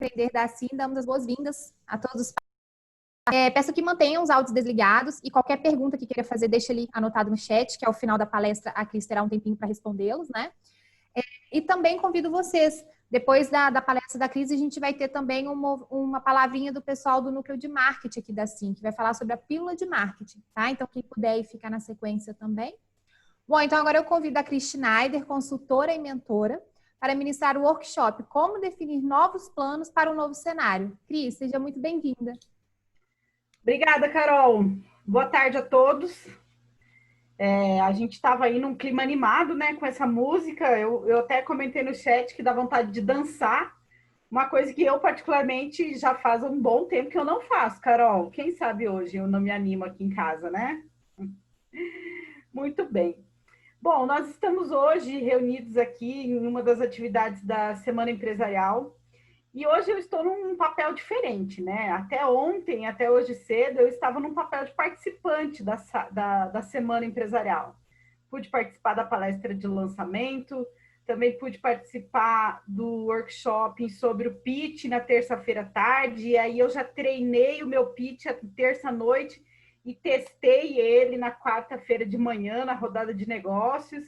Empreender da Assim, damos as boas-vindas a todos os. Peço que mantenham os áudios desligados e qualquer pergunta que queira fazer, deixe ali anotado no chat, que ao final da palestra a Cris terá um tempinho para respondê-los, né? E também convido vocês, depois da palestra da Cris, a gente vai ter também uma palavrinha do pessoal do núcleo de marketing aqui da Assim, que vai falar sobre a pílula de marketing, tá? Então, quem puder aí ficar na sequência também. Bom, então agora eu convido a Cris Schneider, consultora e mentora, para ministrar o workshop Como Definir Novos Planos para um Novo Cenário. Cris, seja muito bem-vinda. Obrigada, Carol. Boa tarde a todos. A gente estava aí num clima animado, né, com essa música. Eu até comentei no chat que dá vontade de dançar. Uma coisa que eu, particularmente, já faz um bom tempo que eu não faço, Carol. Quem sabe hoje eu não me animo aqui em casa, né? Muito bem. Bom, nós estamos hoje reunidos aqui em uma das atividades da Semana Empresarial. E hoje eu estou num papel diferente, né? Até ontem, até hoje cedo, eu estava num papel de participante da Semana Empresarial. Pude participar da palestra de lançamento, também pude participar do workshop sobre o pitch na terça-feira à tarde, e aí eu já treinei o meu pitch a terça-noite e testei ele na quarta-feira de manhã, na rodada de negócios.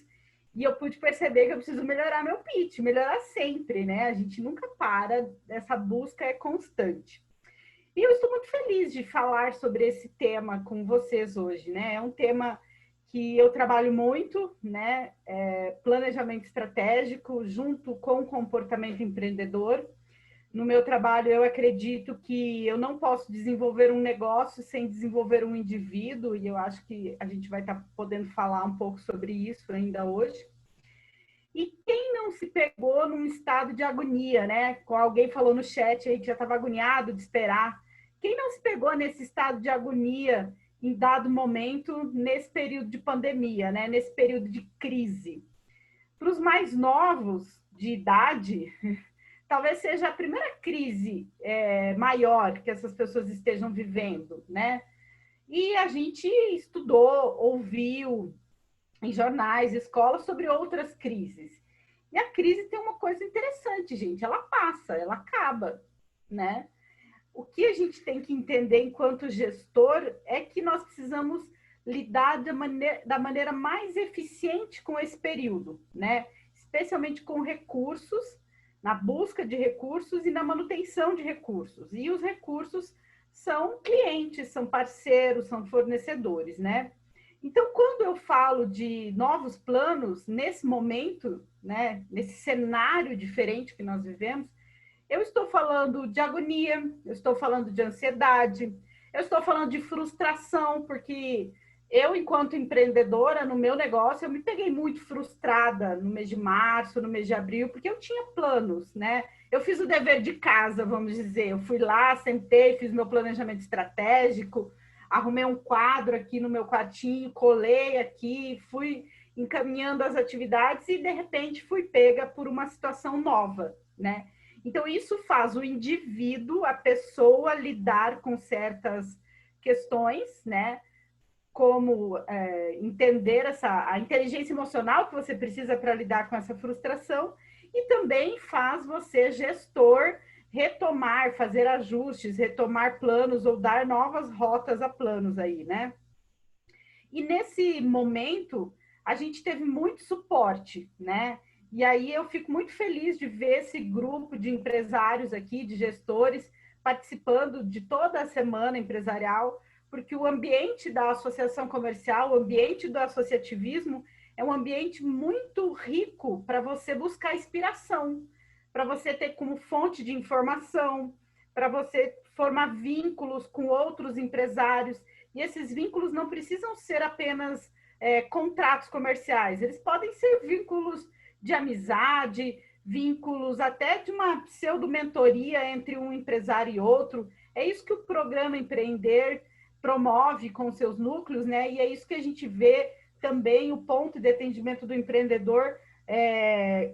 E eu pude perceber que eu preciso melhorar meu pitch, melhorar sempre, né? A gente nunca para, essa busca é constante. E eu estou muito feliz de falar sobre esse tema com vocês hoje, né? É um tema que eu trabalho muito, né? Planejamento estratégico junto com comportamento empreendedor. No meu trabalho, eu acredito que eu não posso desenvolver um negócio sem desenvolver um indivíduo, e eu acho que a gente vai estar podendo falar um pouco sobre isso ainda hoje. E quem não se pegou num estado de agonia, né? Alguém falou no chat aí que já estava agoniado de esperar. Quem não se pegou nesse estado de agonia em dado momento, nesse período de pandemia, né? Nesse período de crise? Para os mais novos de idade, talvez seja a primeira crise maior que essas pessoas estejam vivendo, né? E a gente estudou, ouviu em jornais, escolas, sobre outras crises. E a crise tem uma coisa interessante, gente, ela passa, ela acaba, né? O que a gente tem que entender enquanto gestor é que nós precisamos lidar da maneira mais eficiente com esse período, né? Especialmente com recursos, na busca de recursos e na manutenção de recursos. E os recursos são clientes, são parceiros, são fornecedores, né? Então, quando eu falo de novos planos, nesse momento, né, nesse cenário diferente que nós vivemos, eu estou falando de agonia, eu estou falando de ansiedade, eu estou falando de frustração, porque eu, enquanto empreendedora, no meu negócio, eu me peguei muito frustrada no mês de março, no mês de abril, porque eu tinha planos, né? Eu fiz o dever de casa, vamos dizer. Eu fui lá, sentei, fiz meu planejamento estratégico, arrumei um quadro aqui no meu quartinho, colei aqui, fui encaminhando as atividades e, de repente, fui pega por uma situação nova, né? Então, isso faz o indivíduo, a pessoa, lidar com certas questões, né? Como entender a inteligência emocional que você precisa para lidar com essa frustração, e também faz você, gestor, retomar, fazer ajustes, retomar planos ou dar novas rotas a planos aí, né? E nesse momento, a gente teve muito suporte, né? E aí eu fico muito feliz de ver esse grupo de empresários aqui, de gestores, participando de toda a semana empresarial, porque o ambiente da associação comercial, o ambiente do associativismo, é um ambiente muito rico para você buscar inspiração, para você ter como fonte de informação, para você formar vínculos com outros empresários. E esses vínculos não precisam ser apenas contratos comerciais, eles podem ser vínculos de amizade, vínculos até de uma pseudo-mentoria entre um empresário e outro. É isso que o programa Empreender promove com seus núcleos, né? E é isso que a gente vê também, o ponto de atendimento do empreendedor,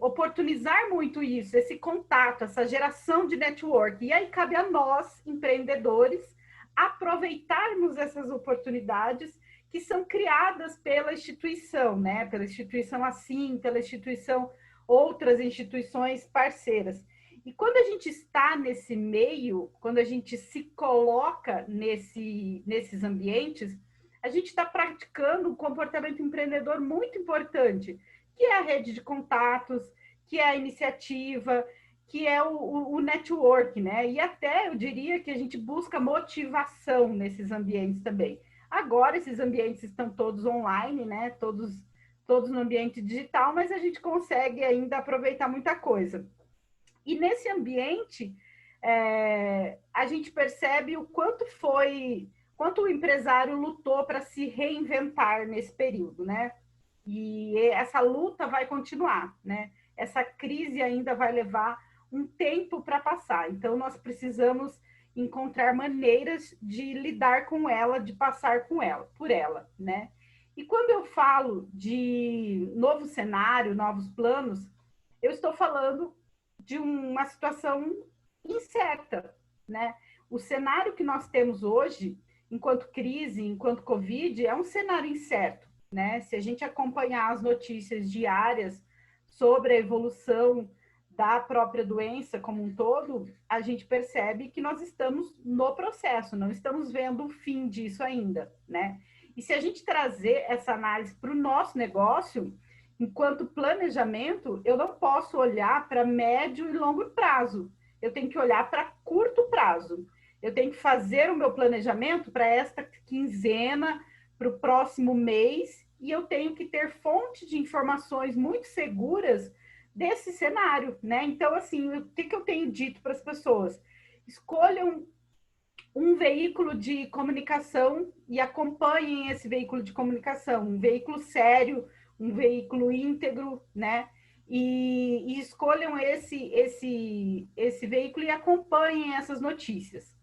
oportunizar muito isso, esse contato, essa geração de network. E aí cabe a nós, empreendedores, aproveitarmos essas oportunidades que são criadas pela instituição, né? Pela instituição Assim, pela instituição, outras instituições parceiras. E quando a gente está nesse meio, quando a gente se coloca nesses ambientes, a gente está praticando um comportamento empreendedor muito importante, que é a rede de contatos, que é a iniciativa, que é o network, né? E até eu diria que a gente busca motivação nesses ambientes também. Agora, esses ambientes estão todos online, né? Todos no ambiente digital, mas a gente consegue ainda aproveitar muita coisa. E nesse ambiente, a gente percebe o quanto o empresário lutou para se reinventar nesse período, né? E essa luta vai continuar, né? Essa crise ainda vai levar um tempo para passar. Então, nós precisamos encontrar maneiras de lidar com ela, de passar por ela, né? E quando eu falo de novo cenário, novos planos, eu estou falando de uma situação incerta, né? O cenário que nós temos hoje, enquanto crise, enquanto Covid, é um cenário incerto, né? Se a gente acompanhar as notícias diárias sobre a evolução da própria doença como um todo, a gente percebe que nós estamos no processo, não estamos vendo o fim disso ainda, né? E se a gente trazer essa análise para o nosso negócio, enquanto planejamento, eu não posso olhar para médio e longo prazo. Eu tenho que olhar para curto prazo. Eu tenho que fazer o meu planejamento para esta quinzena, para o próximo mês, e eu tenho que ter fontes de informações muito seguras desse cenário, né? Então, assim, o que eu tenho dito para as pessoas? Escolham um veículo de comunicação e acompanhem esse veículo de comunicação, um veículo sério, um veículo íntegro, né? E escolham esse veículo e acompanhem essas notícias.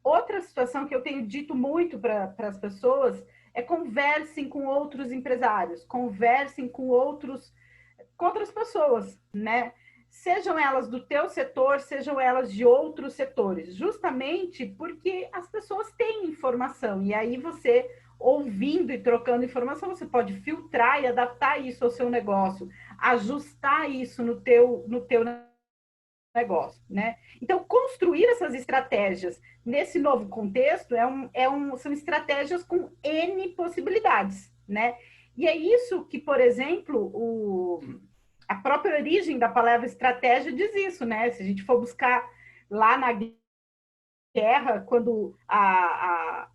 Outra situação que eu tenho dito muito para as pessoas é conversem com outros empresários, conversem com outras pessoas, né? Sejam elas do teu setor, sejam elas de outros setores, justamente porque as pessoas têm informação, e aí você, ouvindo e trocando informação, você pode filtrar e adaptar isso ao seu negócio, ajustar isso no teu negócio, né? Então, construir essas estratégias nesse novo contexto são estratégias com N possibilidades, né? E é isso que, por exemplo, a própria origem da palavra estratégia diz isso, né? Se a gente for buscar lá na guerra, quando a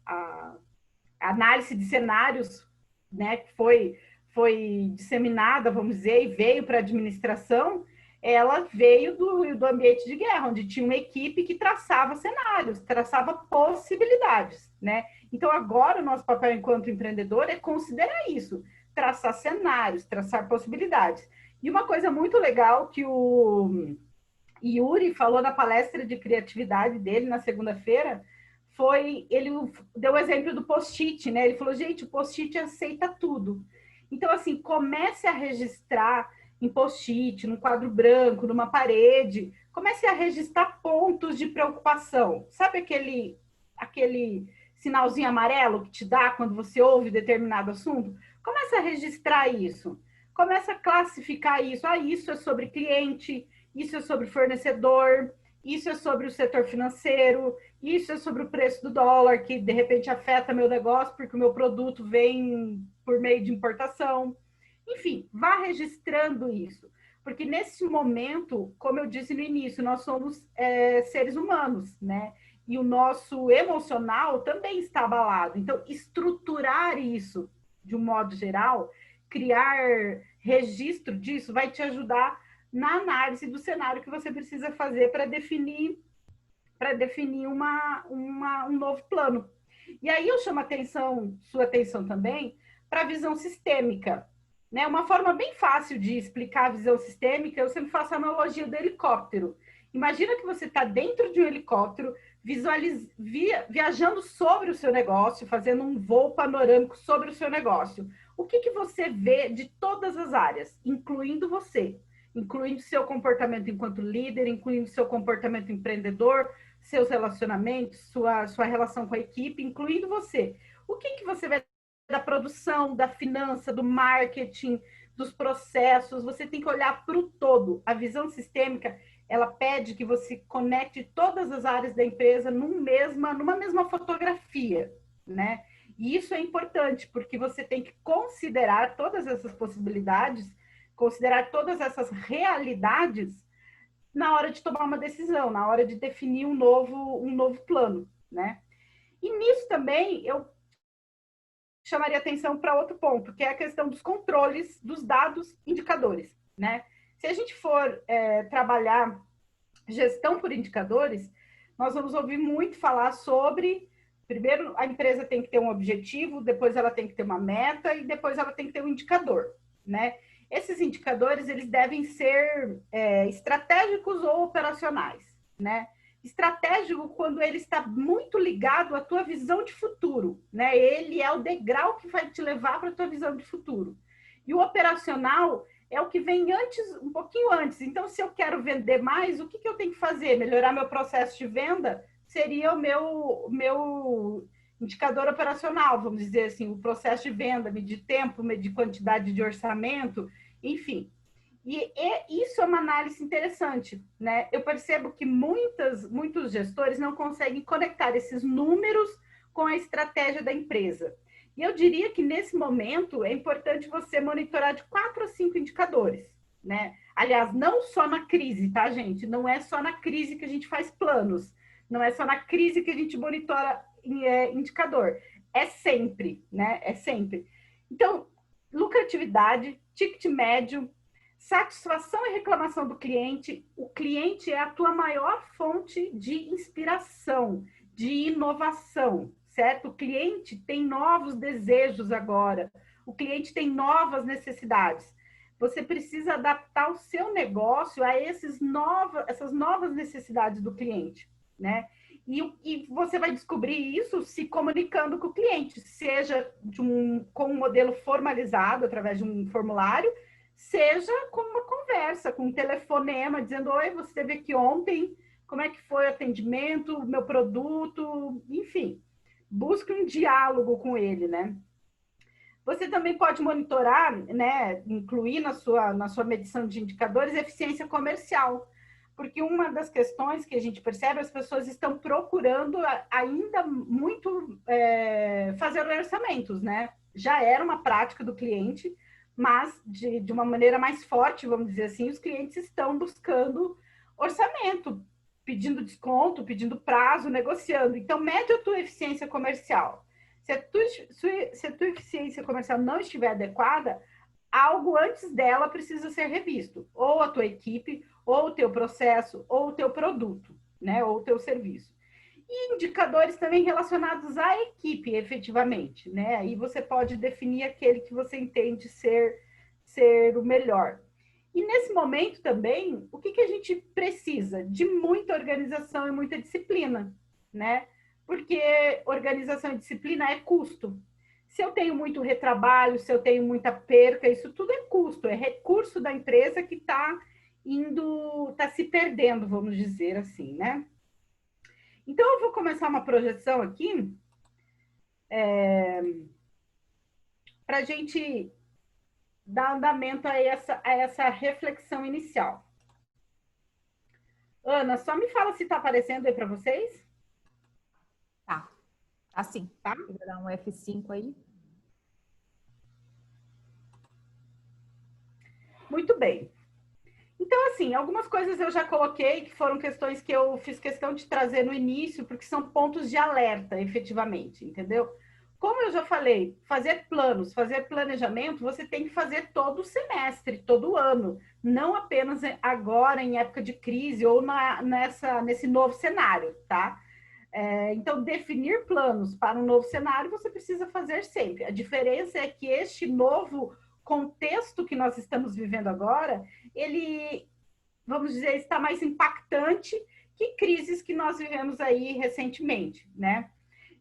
análise de cenários, né, foi disseminada, vamos dizer, e veio para a administração, ela veio do ambiente de guerra, onde tinha uma equipe que traçava cenários, traçava possibilidades, né? Então, agora, o nosso papel enquanto empreendedor é considerar isso, traçar cenários, traçar possibilidades. E uma coisa muito legal que o Yuri falou na palestra de criatividade dele na segunda-feira, ele deu o exemplo do post-it, né? Ele falou, gente, o post-it aceita tudo. Então, assim, comece a registrar em post-it, num quadro branco, numa parede, comece a registrar pontos de preocupação. Sabe aquele sinalzinho amarelo que te dá quando você ouve determinado assunto? Comece a registrar isso. Comece a classificar isso. Ah, isso é sobre cliente, isso é sobre fornecedor, isso é sobre o setor financeiro, isso é sobre o preço do dólar, que de repente afeta meu negócio porque o meu produto vem por meio de importação. Enfim, vá registrando isso. Porque nesse momento, como eu disse no início, nós somos seres humanos, né? E o nosso emocional também está abalado. Então, estruturar isso de um modo geral, criar registro disso, vai te ajudar na análise do cenário que você precisa fazer para definir um novo plano. E aí eu chamo sua atenção também para a visão sistêmica. Né? Uma forma bem fácil de explicar a visão sistêmica, eu sempre faço a analogia do helicóptero. Imagina que você está dentro de um helicóptero, viajando sobre o seu negócio, fazendo um voo panorâmico sobre o seu negócio. O que você vê de todas as áreas, incluindo você? Incluindo seu comportamento enquanto líder, incluindo seu comportamento empreendedor, seus relacionamentos, sua relação com a equipe, incluindo você. O que você vê da produção, da finança, do marketing, dos processos? Você tem que olhar para o todo. A visão sistêmica, ela pede que você conecte todas as áreas da empresa numa mesma fotografia, né? E isso é importante, porque você tem que considerar todas essas possibilidades, considerar todas essas realidades na hora de tomar uma decisão, na hora de definir um novo plano, né? E nisso também eu chamaria atenção para outro ponto, que é a questão dos controles dos dados indicadores, né? Se a gente for trabalhar gestão por indicadores, nós vamos ouvir muito falar sobre, primeiro, a empresa tem que ter um objetivo, depois ela tem que ter uma meta e depois ela tem que ter um indicador, né? Esses indicadores, eles devem ser estratégicos ou operacionais, né? Estratégico quando ele está muito ligado à tua visão de futuro, né? Ele é o degrau que vai te levar para a tua visão de futuro. E o operacional é o que vem antes, um pouquinho antes. Então, se eu quero vender mais, o que eu tenho que fazer? Melhorar meu processo de venda seria o meu indicador operacional, vamos dizer assim, o processo de venda, medir tempo, medir quantidade de orçamento, enfim. E isso é uma análise interessante, né? Eu percebo que muitos gestores não conseguem conectar esses números com a estratégia da empresa. E eu diria que, nesse momento, é importante você monitorar de 4 a 5 indicadores, né? Aliás, não só na crise, tá, gente? Não é só na crise que a gente faz planos. Não é só na crise que a gente monitora indicador. É sempre, né? É sempre. Então, lucratividade, ticket médio, satisfação e reclamação do cliente. O cliente é a tua maior fonte de inspiração, de inovação, certo? O cliente tem novos desejos agora. O cliente tem novas necessidades. Você precisa adaptar o seu negócio a essas novas necessidades do cliente, né? E você vai descobrir isso se comunicando com o cliente, seja com um modelo formalizado, através de um formulário, seja com uma conversa, com um telefonema, dizendo: oi, você esteve aqui ontem, como é que foi o atendimento, o meu produto, enfim. Busque um diálogo com ele, né? Você também pode monitorar, né, incluir na sua medição de indicadores, eficiência comercial. Porque uma das questões que a gente percebe, as pessoas estão procurando ainda muito fazer orçamentos, né? Já era uma prática do cliente, mas de uma maneira mais forte, vamos dizer assim, os clientes estão buscando orçamento, pedindo desconto, pedindo prazo, negociando. Então, mede a tua eficiência comercial. Se a tua eficiência comercial não estiver adequada, algo antes dela precisa ser revisto. Ou a tua equipe, ou o teu processo, ou o teu produto, né? Ou o teu serviço. E indicadores também relacionados à equipe, efetivamente, né? Aí você pode definir aquele que você entende ser o melhor. E nesse momento também, o que a gente precisa? De muita organização e muita disciplina, né? Porque organização e disciplina é custo. Se eu tenho muito retrabalho, se eu tenho muita perca, isso tudo é custo, é recurso da empresa que está se perdendo, vamos dizer assim, né? Então, eu vou começar uma projeção aqui para a gente dar andamento a essa reflexão inicial. Ana, só me fala se está aparecendo aí para vocês. Tá sim. Tá? Vou dar um F5 aí. Muito bem. Então, assim, algumas coisas eu já coloquei, que foram questões que eu fiz questão de trazer no início, porque são pontos de alerta, efetivamente, entendeu? Como eu já falei, fazer planos, fazer planejamento, você tem que fazer todo semestre, todo ano, não apenas agora, em época de crise, ou nesse novo cenário, tá? Então, definir planos para um novo cenário, você precisa fazer sempre. A diferença é que este novo contexto que nós estamos vivendo agora, ele, vamos dizer, está mais impactante que crises que nós vivemos aí recentemente, né?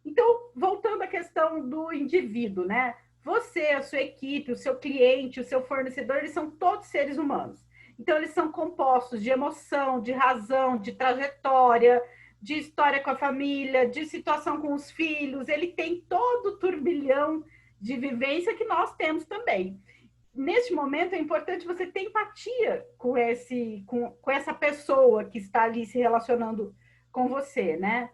Então, voltando à questão do indivíduo, né? Você, a sua equipe, o seu cliente, o seu fornecedor, eles são todos seres humanos. Então, eles são compostos de emoção, de razão, de trajetória, de história com a família, de situação com os filhos. Ele tem todo o turbilhão de vivência que nós temos também. neste momento é importante você ter empatia com essa pessoa que está ali se relacionando com você, né?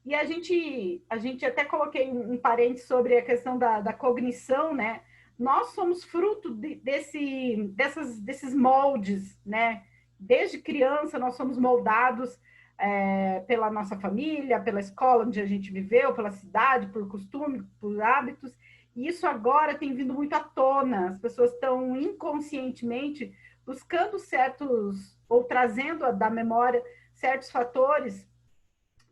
E a gente até coloquei um parênteses sobre a questão da cognição, né? Nós somos fruto desses moldes, né? Desde criança nós somos moldados pela nossa família, pela escola onde a gente viveu, pela cidade, por costume, por hábitos. E isso agora tem vindo muito à tona. As pessoas estão inconscientemente buscando certos, ou trazendo da memória certos fatores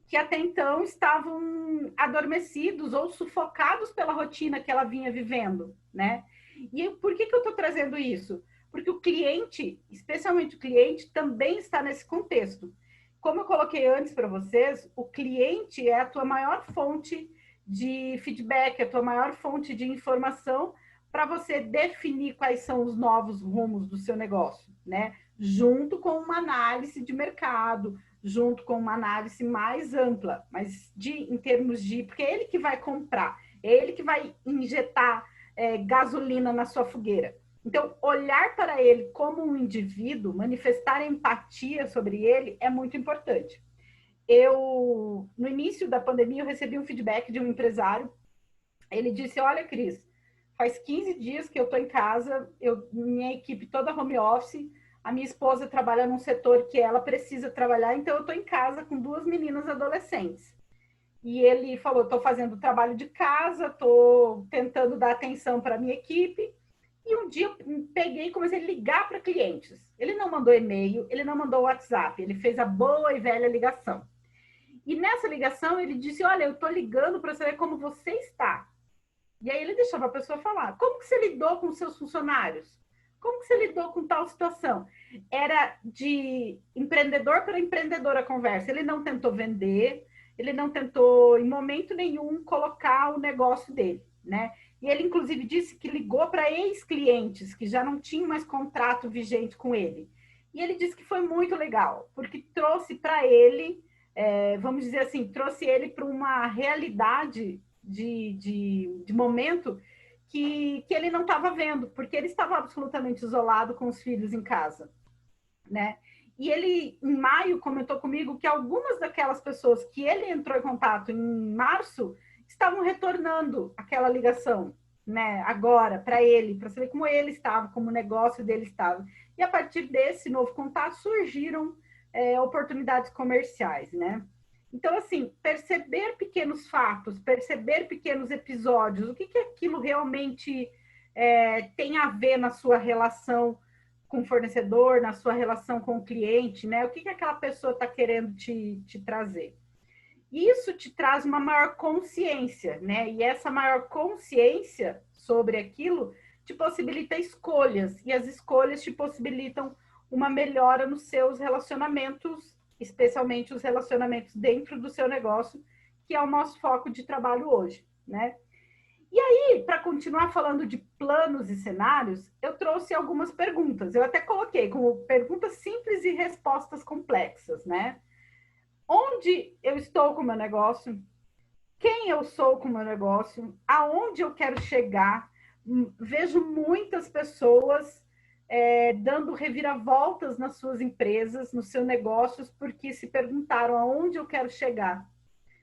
que até então estavam adormecidos ou sufocados pela rotina que ela vinha vivendo, né? E por que eu estou trazendo isso? Porque o cliente, especialmente o cliente, também está nesse contexto. Como eu coloquei antes para vocês, o cliente é a tua maior fonte de feedback, a tua maior fonte de informação para você definir quais são os novos rumos do seu negócio, né? Junto com uma análise de mercado, junto com uma análise mais ampla, mas em termos de... Porque é ele que vai comprar, é ele que vai injetar gasolina na sua fogueira. Então, olhar para ele como um indivíduo, manifestar empatia sobre ele é muito importante. No início da pandemia, eu recebi um feedback de um empresário. Ele disse, olha, Cris, faz 15 dias que eu estou em casa, minha equipe toda home office, a minha esposa trabalha num setor que ela precisa trabalhar, então eu estou em casa com 2 meninas adolescentes. E ele falou, estou fazendo trabalho de casa, estou tentando dar atenção para a minha equipe. E um dia eu peguei e comecei a ligar para clientes. Ele não mandou e-mail, ele não mandou WhatsApp, ele fez a boa e velha ligação. E nessa ligação ele disse, olha, eu estou ligando para saber como você está. E aí ele deixava a pessoa falar. Como que você lidou com os seus funcionários? Como que você lidou com tal situação? Era de empreendedor para empreendedor a conversa. Ele não tentou vender, ele não tentou, em momento nenhum, colocar o negócio dele, né? E ele, inclusive, disse que ligou para ex-clientes que já não tinham mais contrato vigente com ele. E ele disse que foi muito legal, porque trouxe para ele, vamos dizer assim, trouxe ele para uma realidade de momento que ele não estava vendo, porque ele estava absolutamente isolado com os filhos em casa, né? E ele, em maio, comentou comigo que algumas daquelas pessoas que ele entrou em contato em março estavam retornando aquela ligação, né? Agora, para ele, para saber como ele estava, como o negócio dele estava. E a partir desse novo contato surgiram oportunidades comerciais, né? Então, assim, perceber pequenos fatos, perceber pequenos episódios, o que aquilo realmente tem a ver na sua relação com o fornecedor, na sua relação com o cliente, né? O que aquela pessoa está querendo te trazer. Isso te traz uma maior consciência, né? E essa maior consciência sobre aquilo te possibilita escolhas, e as escolhas te possibilitam uma melhora nos seus relacionamentos, especialmente os relacionamentos dentro do seu negócio, que é o nosso foco de trabalho hoje, né? E aí, para continuar falando de planos e cenários, eu trouxe algumas perguntas. Eu até coloquei como perguntas simples e respostas complexas, né? Onde eu estou com o meu negócio? Quem eu sou com o meu negócio? Aonde eu quero chegar? Vejo muitas pessoas dando reviravoltas nas suas empresas, nos seus negócios, porque se perguntaram aonde eu quero chegar.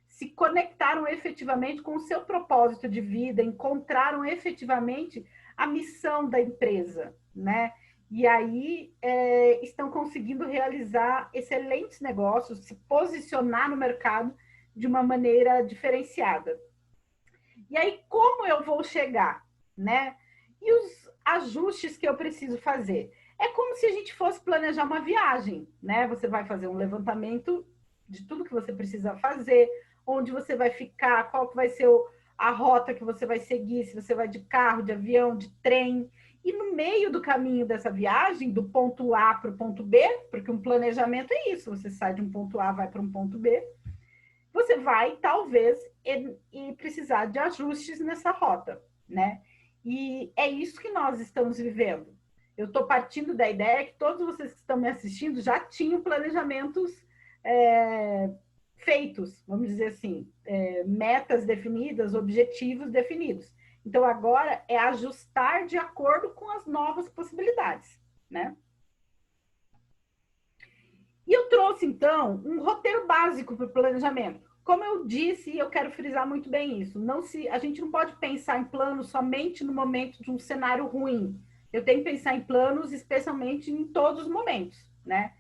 Se conectaram efetivamente com o seu propósito de vida, encontraram efetivamente a missão da empresa, né? E aí estão conseguindo realizar excelentes negócios, se posicionar no mercado de uma maneira diferenciada. E aí, como eu vou chegar, né? E os ajustes que eu preciso fazer? É como se a gente fosse planejar uma viagem, né? Você vai fazer um levantamento de tudo que você precisa fazer, onde você vai ficar, qual que vai ser a rota que você vai seguir, se você vai de carro, de avião, de trem. E no meio do caminho dessa viagem, do ponto A para o ponto B, porque um planejamento é isso, você sai de um ponto A, vai para um ponto B, você vai, talvez, e precisar de ajustes nessa rota, né? E é isso que nós estamos vivendo. Eu estou partindo da ideia que todos vocês que estão me assistindo já tinham planejamentos feitos, vamos dizer assim, metas definidas, objetivos definidos. Então, agora é ajustar de acordo com as novas possibilidades, né? E eu trouxe, então, um roteiro básico para o planejamento. Como eu disse, e eu quero frisar muito bem isso, a gente não pode pensar em planos somente no momento de um cenário ruim. Eu tenho que pensar em planos, especialmente em todos os momentos, né?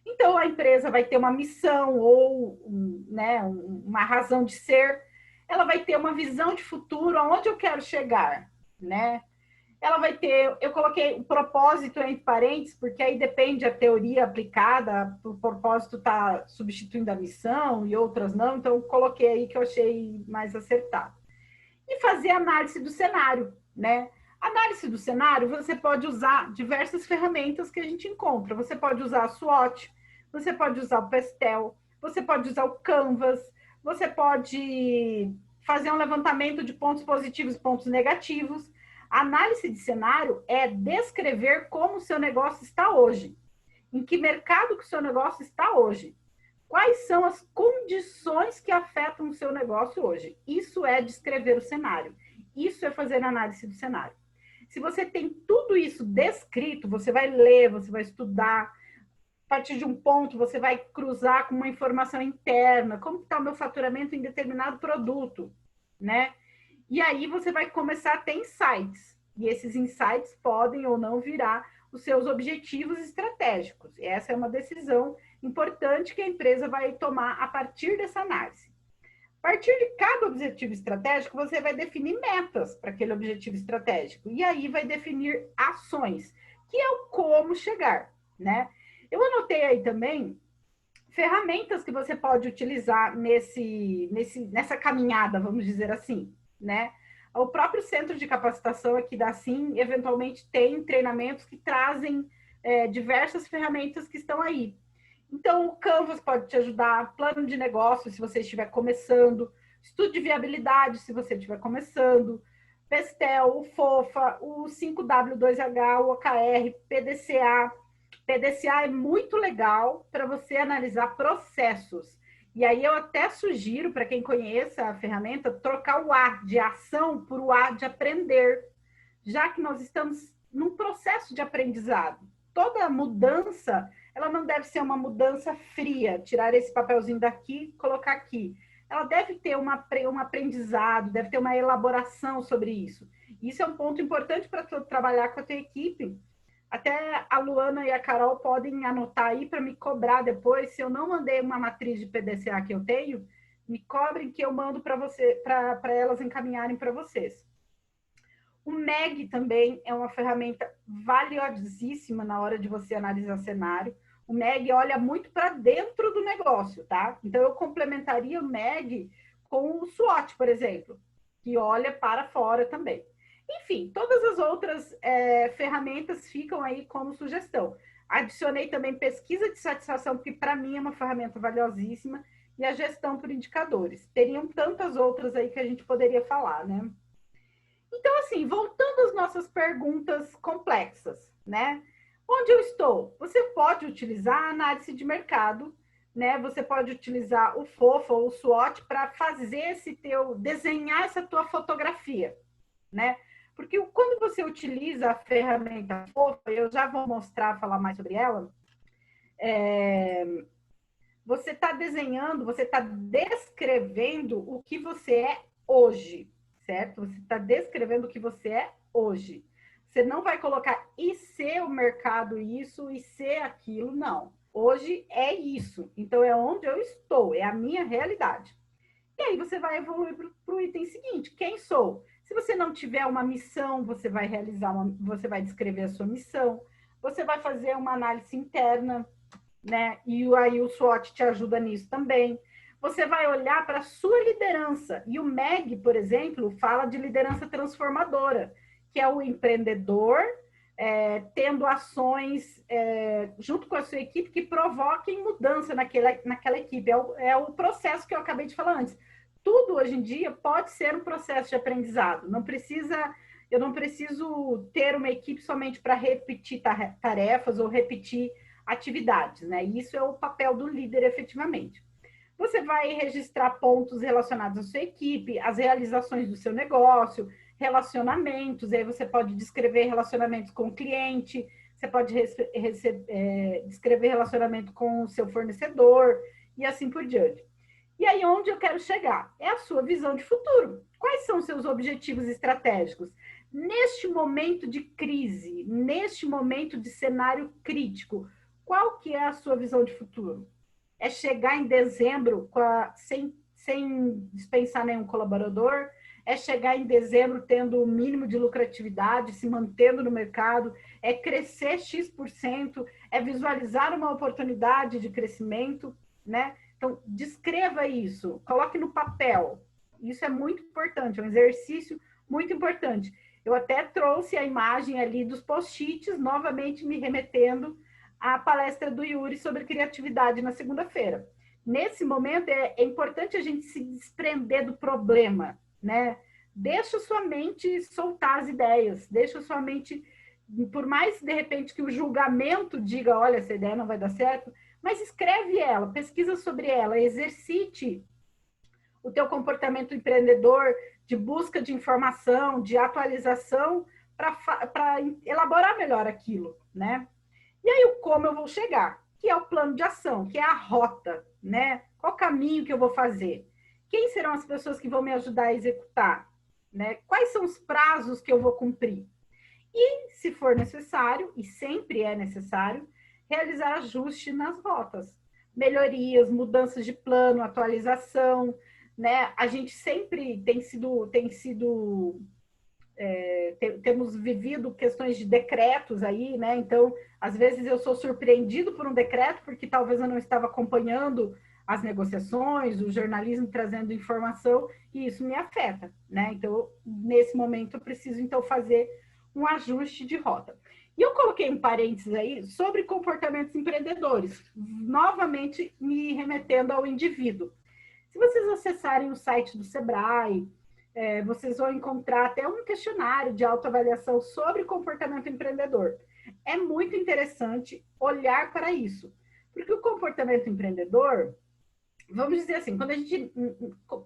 Então, a empresa vai ter uma missão ou né, uma razão de ser, ela vai ter uma visão de futuro, aonde eu quero chegar, né? Ela vai ter, eu coloquei o propósito entre parênteses, porque aí depende a teoria aplicada, o propósito está substituindo a missão e outras não, então eu coloquei aí que eu achei mais acertado. E fazer análise do cenário, né? Análise do cenário, você pode usar diversas ferramentas que a gente encontra. Você pode usar a SWOT, você pode usar o Pastel, você pode usar o Canvas, você pode fazer um levantamento de pontos positivos e pontos negativos. A análise de cenário é descrever como o seu negócio está hoje. Em que mercado que o seu negócio está hoje. Quais são as condições que afetam o seu negócio hoje? Isso é descrever o cenário. Isso é fazer análise do cenário. Se você tem tudo isso descrito, você vai ler, você vai estudar. A partir de um ponto, você vai cruzar com uma informação interna. Como está o meu faturamento em determinado produto, né? E aí você vai começar a ter insights. E esses insights podem ou não virar os seus objetivos estratégicos. E essa é uma decisão importante que a empresa vai tomar a partir dessa análise. A partir de cada objetivo estratégico, você vai definir metas para aquele objetivo estratégico. E aí vai definir ações, que é o como chegar, né? Eu anotei aí também ferramentas que você pode utilizar nessa caminhada, vamos dizer assim, né? O próprio centro de capacitação aqui da Sim, eventualmente tem treinamentos que trazem diversas ferramentas que estão aí. Então, o Canvas pode te ajudar, plano de negócio, se você estiver começando, estudo de viabilidade, se você estiver começando, Pestel, o FOFA, o 5W2H, o OKR, PDCA. PDCA é muito legal para você analisar processos. E aí eu até sugiro, para quem conheça a ferramenta, trocar o A de ação por o A de aprender, já que nós estamos num processo de aprendizado. Toda mudança, ela não deve ser uma mudança fria, tirar esse papelzinho daqui, colocar aqui. Ela deve ter um aprendizado, deve ter uma elaboração sobre isso. Isso é um ponto importante para trabalhar com a tua equipe. Até a Luana e a Carol podem anotar aí para me cobrar depois. Se eu não mandei uma matriz de PDCA que eu tenho, me cobrem que eu mando para você, para elas encaminharem para vocês. O MEG também é uma ferramenta valiosíssima na hora de você analisar cenário. O MEG olha muito para dentro do negócio, tá? Então, eu complementaria o MEG com o SWOT, por exemplo, que olha para fora também. Enfim, todas as outras ferramentas ficam aí como sugestão. Adicionei também pesquisa de satisfação, porque para mim é uma ferramenta valiosíssima, e a gestão por indicadores. Teriam tantas outras aí que a gente poderia falar, né? Então, assim, voltando às nossas perguntas complexas, né? Onde eu estou? Você pode utilizar a análise de mercado, né? Você pode utilizar o FOFA ou o SWOT para fazer desenhar essa tua fotografia, né? Porque quando você utiliza a ferramenta FOFA, eu já vou mostrar, falar mais sobre ela, você está desenhando, você está descrevendo o que você é hoje, certo? Você está descrevendo o que você é hoje. Você não vai colocar e ser o mercado isso e ser aquilo, não. Hoje é isso. Então, é onde eu estou, é a minha realidade. E aí você vai evoluir para o item seguinte, quem sou? Se você não tiver uma missão, você vai você vai descrever a sua missão, você vai fazer uma análise interna, né? E aí o SWOT te ajuda nisso também. Você vai olhar para a sua liderança. E o MEG, por exemplo, fala de liderança transformadora, que é o empreendedor tendo ações junto com a sua equipe que provoquem mudança naquela equipe. É o processo que eu acabei de falar antes. Tudo hoje em dia pode ser um processo de aprendizado. Eu não preciso ter uma equipe somente para repetir tarefas ou repetir atividades, né? Isso é o papel do líder efetivamente. Você vai registrar pontos relacionados à sua equipe, as realizações do seu negócio, relacionamentos, aí você pode descrever relacionamentos com o cliente, você pode descrever relacionamento com o seu fornecedor e assim por diante. E aí, onde eu quero chegar? É a sua visão de futuro. Quais são os seus objetivos estratégicos? Neste momento de crise, neste momento de cenário crítico, qual que é a sua visão de futuro? É chegar em dezembro sem dispensar nenhum colaborador? É chegar em dezembro tendo o mínimo de lucratividade, se mantendo no mercado? É crescer X%? É visualizar uma oportunidade de crescimento, né? Então, descreva isso, coloque no papel. Isso é muito importante, é um exercício muito importante. Eu até trouxe a imagem ali dos post-its, novamente me remetendo à palestra do Yuri sobre criatividade na segunda-feira. Nesse momento, é importante a gente se desprender do problema, né? Deixa sua mente soltar as ideias, deixa sua mente, por mais, de repente, que o julgamento diga, olha, essa ideia não vai dar certo, mas escreve ela, pesquisa sobre ela, exercite o teu comportamento empreendedor de busca de informação, de atualização, para elaborar melhor aquilo, né? E aí, o como eu vou chegar, que é o plano de ação, que é a rota, né? Qual caminho que eu vou fazer? Quem serão as pessoas que vão me ajudar a executar? Né? Quais são os prazos que eu vou cumprir? E, se for necessário, e sempre é necessário, realizar ajuste nas rotas. Melhorias, mudanças de plano, atualização, né? A gente sempre temos vivido questões de decretos aí, né? Então, às vezes eu sou surpreendido por um decreto, porque talvez eu não estava acompanhando as negociações, o jornalismo trazendo informação, e isso me afeta, né? Então, nesse momento, eu preciso, então, fazer um ajuste de rota. E eu coloquei um parênteses aí sobre comportamentos empreendedores, novamente me remetendo ao indivíduo. Se vocês acessarem o site do Sebrae, vocês vão encontrar até um questionário de autoavaliação sobre comportamento empreendedor. É muito interessante olhar para isso, porque o comportamento empreendedor, vamos dizer assim, quando a gente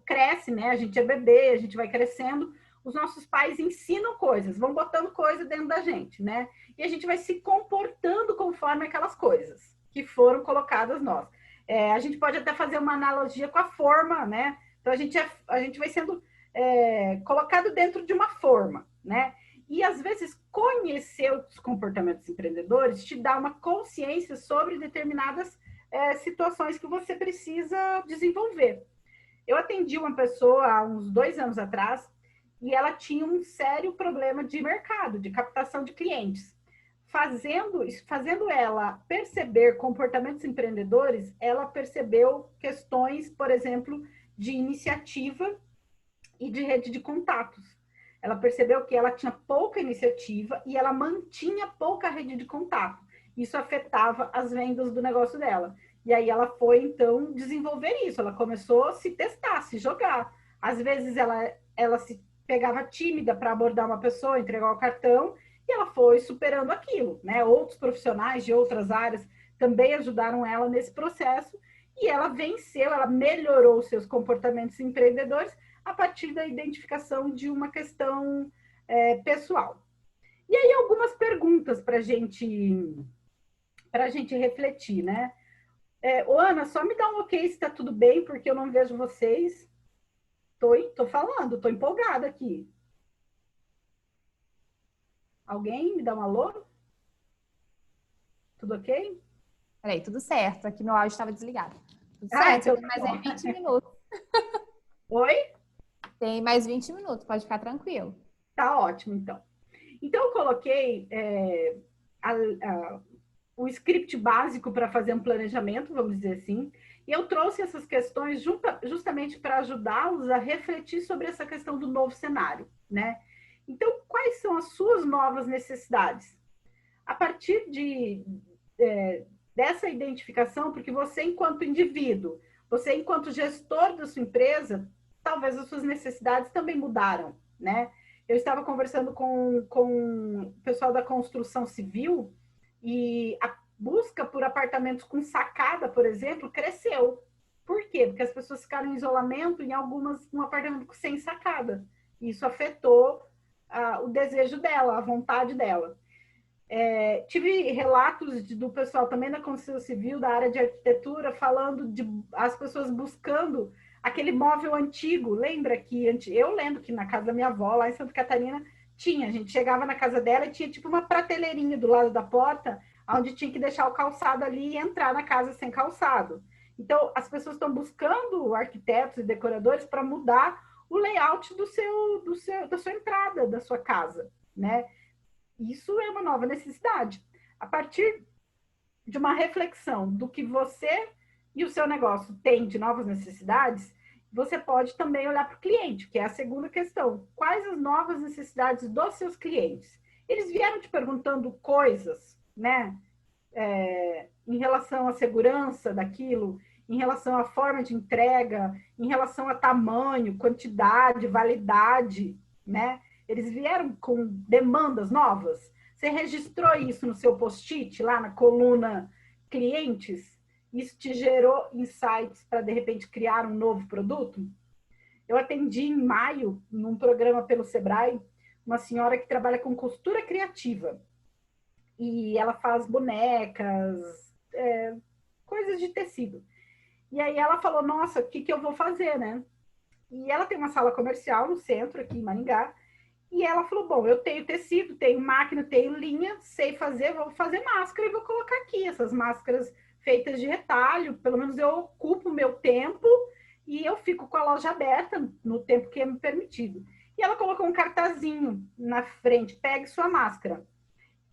cresce, né, a gente é bebê, a gente vai crescendo, os nossos pais ensinam coisas, vão botando coisa dentro da gente, né? E a gente vai se comportando conforme aquelas coisas que foram colocadas nós. A gente pode até fazer uma analogia com a forma, né? Então, a gente vai sendo colocado dentro de uma forma, né? E, às vezes, conhecer os comportamentos empreendedores te dá uma consciência sobre determinadas situações que você precisa desenvolver. Eu atendi uma pessoa há uns 2 anos atrás e ela tinha um sério problema de mercado, de captação de clientes. Fazendo ela perceber comportamentos empreendedores, ela percebeu questões, por exemplo, de iniciativa e de rede de contatos. Ela percebeu que ela tinha pouca iniciativa e ela mantinha pouca rede de contato. Isso afetava as vendas do negócio dela. E aí ela foi, então, desenvolver isso. Ela começou a se testar, se jogar. Às vezes ela se pegava tímida para abordar uma pessoa, entregar o cartão, e ela foi superando aquilo, né? Outros profissionais de outras áreas também ajudaram ela nesse processo, e ela venceu, ela melhorou os seus comportamentos empreendedores a partir da identificação de uma questão pessoal. E aí, algumas perguntas para a gente refletir, né? Ana, só me dá um ok se está tudo bem, porque eu não vejo vocês. Tô falando, tô empolgada aqui. Alguém me dá um alô? Tudo ok? Peraí, tudo certo. Aqui meu áudio estava desligado. Tudo certo, Então mas é 20 minutos. Oi? Tem mais 20 minutos, pode ficar tranquilo. Tá ótimo, então. Então, eu coloquei o script básico para fazer um planejamento, vamos dizer assim, e eu trouxe essas questões justamente para ajudá-los a refletir sobre essa questão do novo cenário, né? Então, quais são as suas novas necessidades? A partir dessa identificação, porque você, enquanto indivíduo, você, enquanto gestor da sua empresa, talvez as suas necessidades também mudaram, né? Eu estava conversando com o pessoal da construção civil e a busca por apartamentos com sacada, por exemplo, cresceu. Por quê? Porque as pessoas ficaram em isolamento e algumas um apartamento sem sacada. Isso afetou o desejo dela, a vontade dela. Tive relatos do pessoal também da construção civil, da área de arquitetura, falando de as pessoas buscando aquele móvel antigo. Lembra que eu lembro que na casa da minha avó, lá em Santa Catarina, tinha. A gente chegava na casa dela e tinha tipo uma prateleirinha do lado da porta, onde tinha que deixar o calçado ali e entrar na casa sem calçado. Então, as pessoas estão buscando arquitetos e decoradores para mudar o layout da sua entrada, da sua casa, né? Isso é uma nova necessidade. A partir de uma reflexão do que você e o seu negócio têm de novas necessidades, você pode também olhar para o cliente, que é a segunda questão. Quais as novas necessidades dos seus clientes? Eles vieram te perguntando coisas, né? Em relação à segurança daquilo, em relação à forma de entrega, em relação a tamanho, quantidade, validade, né? Eles vieram com demandas novas. Você registrou isso no seu post-it, lá na coluna clientes? Isso te gerou insights para, de repente, criar um novo produto? Eu atendi em maio, num programa pelo Sebrae, uma senhora que trabalha com costura criativa. E ela faz bonecas, coisas de tecido. E aí ela falou, nossa, o que eu vou fazer, né? E ela tem uma sala comercial no centro, aqui em Maringá, e ela falou, bom, eu tenho tecido, tenho máquina, tenho linha, sei fazer, vou fazer máscara e vou colocar aqui essas máscaras feitas de retalho, pelo menos eu ocupo o meu tempo e eu fico com a loja aberta no tempo que é me permitido. E ela colocou um cartazinho na frente, pegue sua máscara.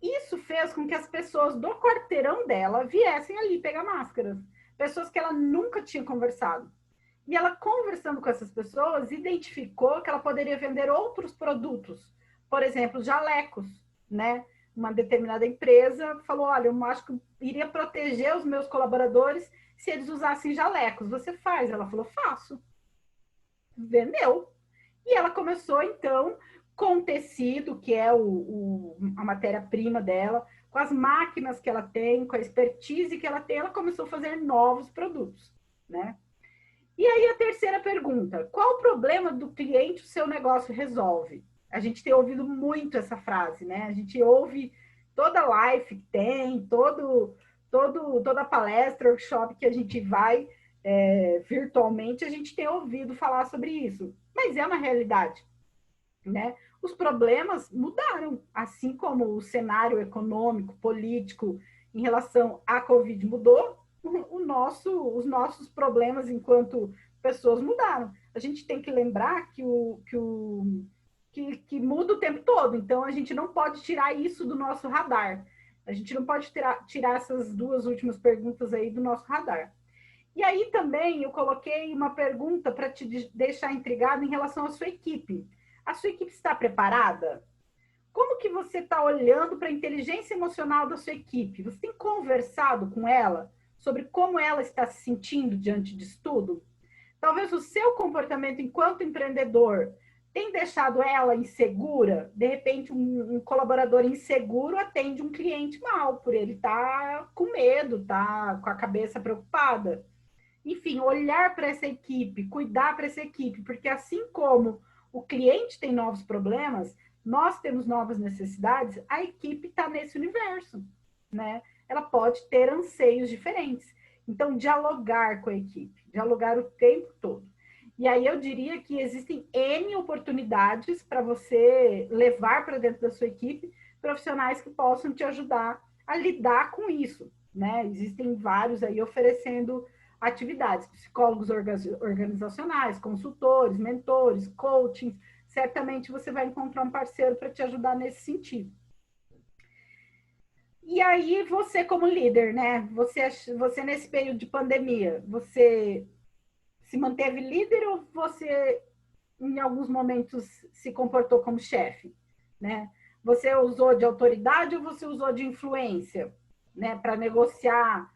Isso fez com que as pessoas do quarteirão dela viessem ali pegar máscaras. Pessoas que ela nunca tinha conversado. E ela, conversando com essas pessoas, identificou que ela poderia vender outros produtos. Por exemplo, jalecos, né? Uma determinada empresa falou, olha, eu acho que eu iria proteger os meus colaboradores se eles usassem jalecos. Você faz? Ela falou, faço. Vendeu. E ela começou, então, com o tecido, que é a matéria-prima dela, com as máquinas que ela tem, com a expertise que ela tem, ela começou a fazer novos produtos, né? E aí a terceira pergunta, qual o problema do cliente o seu negócio resolve? A gente tem ouvido muito essa frase, né? A gente ouve toda live que tem, toda palestra, workshop que a gente vai virtualmente, a gente tem ouvido falar sobre isso. Mas é uma realidade, né? Os problemas mudaram, assim como o cenário econômico, político em relação à Covid mudou, os nossos problemas enquanto pessoas mudaram. A gente tem que lembrar que muda o tempo todo, então a gente não pode tirar isso do nosso radar. A gente não pode tirar essas duas últimas perguntas aí do nosso radar. E aí também eu coloquei uma pergunta para te deixar intrigado em relação à sua equipe. A sua equipe está preparada? Como que você está olhando para a inteligência emocional da sua equipe? Você tem conversado com ela sobre como ela está se sentindo diante disso tudo? Talvez o seu comportamento enquanto empreendedor tem deixado ela insegura. De repente, um colaborador inseguro atende um cliente mal, por ele estar com medo, estar com a cabeça preocupada. Enfim, olhar para essa equipe, cuidar para essa equipe, porque assim como o cliente tem novos problemas, nós temos novas necessidades, a equipe está nesse universo, né? Ela pode ter anseios diferentes. Então, dialogar com a equipe, dialogar o tempo todo. E aí eu diria que existem N oportunidades para você levar para dentro da sua equipe profissionais que possam te ajudar a lidar com isso, né? Existem vários aí oferecendo atividades, psicólogos organizacionais, consultores, mentores, coaching. Certamente você vai encontrar um parceiro para te ajudar nesse sentido. E aí você como líder, né? Você nesse período de pandemia, você se manteve líder ou você em alguns momentos se comportou como chefe, né? Você usou de autoridade ou você usou de influência, né? Para negociar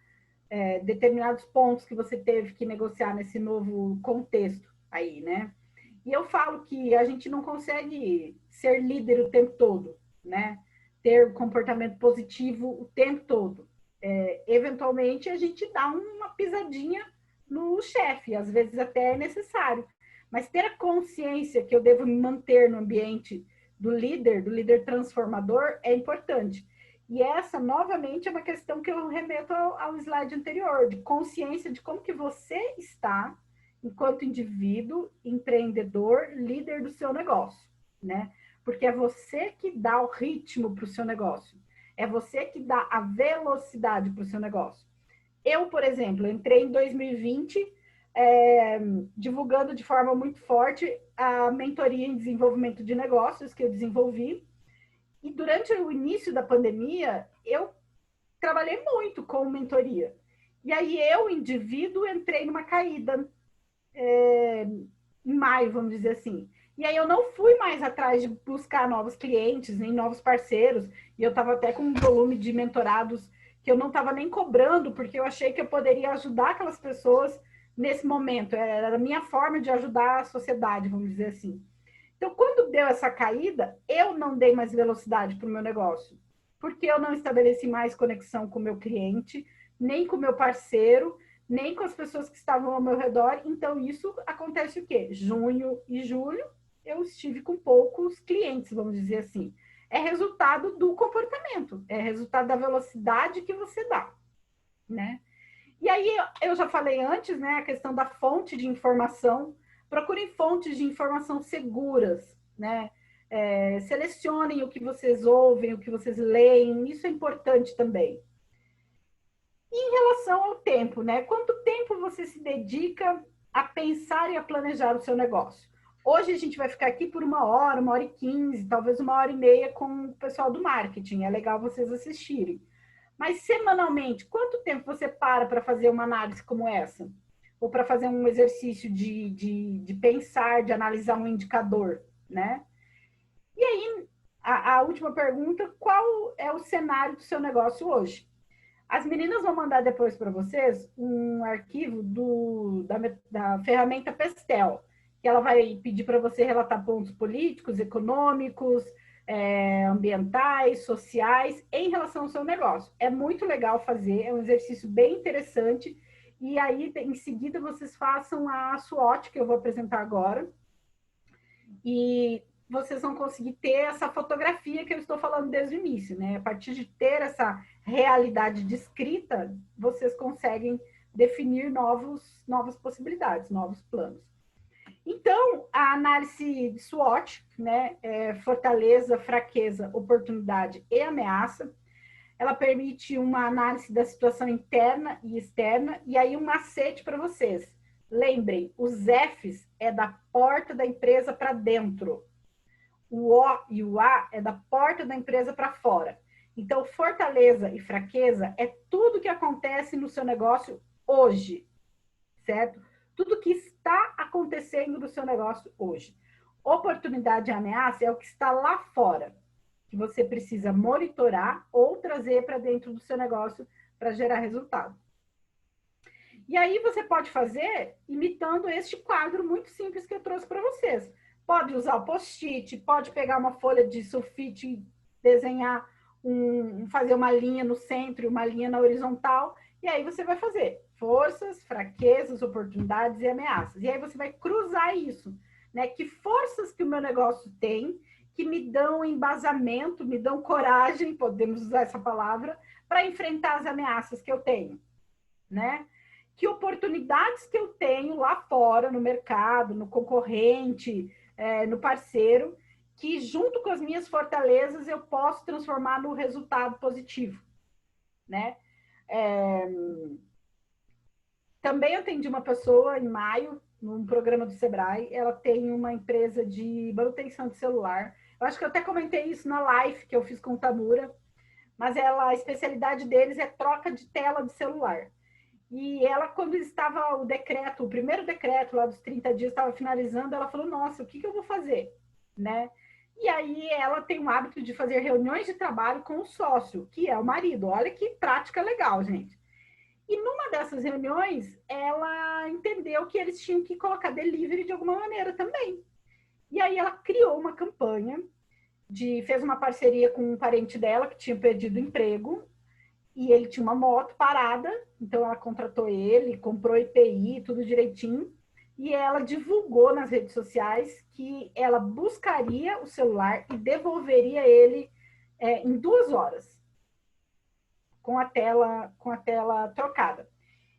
determinados pontos que você teve que negociar nesse novo contexto aí, né? E eu falo que a gente não consegue ser líder o tempo todo, né? Ter comportamento positivo o tempo todo. Eventualmente, a gente dá uma pisadinha no chefe, às vezes até é necessário. Mas ter a consciência que eu devo me manter no ambiente do líder transformador, é importante. E essa, novamente, é uma questão que eu remeto ao slide anterior, de consciência de como que você está enquanto indivíduo, empreendedor, líder do seu negócio, né? Porque é você que dá o ritmo para o seu negócio. É você que dá a velocidade para o seu negócio. Eu, por exemplo, entrei em 2020 divulgando de forma muito forte a mentoria em desenvolvimento de negócios que eu desenvolvi. E durante o início da pandemia, eu trabalhei muito com mentoria. E aí eu, indivíduo, entrei numa caída em maio, vamos dizer assim. E aí eu não fui mais atrás de buscar novos clientes, nem novos parceiros. E eu estava até com um volume de mentorados que eu não estava nem cobrando, porque eu achei que eu poderia ajudar aquelas pessoas nesse momento. Era a minha forma de ajudar a sociedade, vamos dizer assim. Então, quando deu essa caída, eu não dei mais velocidade para o meu negócio, porque eu não estabeleci mais conexão com o meu cliente, nem com o meu parceiro, nem com as pessoas que estavam ao meu redor. Então, isso acontece o quê? Junho e julho, eu estive com poucos clientes, vamos dizer assim. É resultado do comportamento, é resultado da velocidade que você dá, né? E aí, eu já falei antes, né, a questão da fonte de informação. Procurem fontes de informação seguras, né? Selecionem o que vocês ouvem, o que vocês leem, isso é importante também. E em relação ao tempo, né? Quanto tempo você se dedica a pensar e a planejar o seu negócio? Hoje a gente vai ficar aqui por 1 hora e 15, talvez 1 hora e meia com o pessoal do marketing. É legal vocês assistirem. Mas semanalmente, quanto tempo você para fazer uma análise como essa? Ou para fazer um exercício de pensar, de analisar um indicador, né? E aí, a última pergunta, qual é o cenário do seu negócio hoje? As meninas vão mandar depois para vocês um arquivo da ferramenta Pestel, que ela vai pedir para você relatar pontos políticos, econômicos, ambientais, sociais, em relação ao seu negócio. É muito legal fazer, é um exercício bem interessante. E aí, em seguida, vocês façam a SWOT, que eu vou apresentar agora. E vocês vão conseguir ter essa fotografia que eu estou falando desde o início, né? A partir de ter essa realidade descrita, vocês conseguem definir novas possibilidades, novos planos. Então, a análise de SWOT, né, fortaleza, fraqueza, oportunidade e ameaça, ela permite uma análise da situação interna e externa, e aí um macete para vocês. Lembrem, os Fs é da porta da empresa para dentro. O O e o A é da porta da empresa para fora. Então, fortaleza e fraqueza é tudo que acontece no seu negócio hoje, certo? Tudo que está acontecendo no seu negócio hoje. Oportunidade e ameaça é o que está lá fora, que você precisa monitorar ou trazer para dentro do seu negócio para gerar resultado. E aí você pode fazer imitando este quadro muito simples que eu trouxe para vocês. Pode usar o post-it, pode pegar uma folha de sulfite e desenhar, fazer uma linha no centro e uma linha na horizontal, e aí você vai fazer forças, fraquezas, oportunidades e ameaças. E aí você vai cruzar isso, né? Que forças que o meu negócio tem que me dão embasamento, me dão coragem, podemos usar essa palavra, para enfrentar as ameaças que eu tenho, né? Que oportunidades que eu tenho lá fora, no mercado, no concorrente, no parceiro, que junto com as minhas fortalezas eu posso transformar no resultado positivo, né? Também eu atendi uma pessoa em maio, num programa do Sebrae, ela tem uma empresa de manutenção de celular. Eu acho que eu até comentei isso na live que eu fiz com o Tamura, mas a especialidade deles é troca de tela de celular. E ela, quando estava o primeiro decreto lá dos 30 dias estava finalizando, ela falou, nossa, o que eu vou fazer? Né? E aí ela tem o hábito de fazer reuniões de trabalho com o sócio, que é o marido. Olha que prática legal, gente. E numa dessas reuniões, ela entendeu que eles tinham que colocar delivery de alguma maneira também. E aí ela criou uma campanha, fez uma parceria com um parente dela que tinha perdido o emprego, e ele tinha uma moto parada, então ela contratou ele, comprou IPI, tudo direitinho, e ela divulgou nas redes sociais que ela buscaria o celular e devolveria ele em 2 horas, com a tela trocada.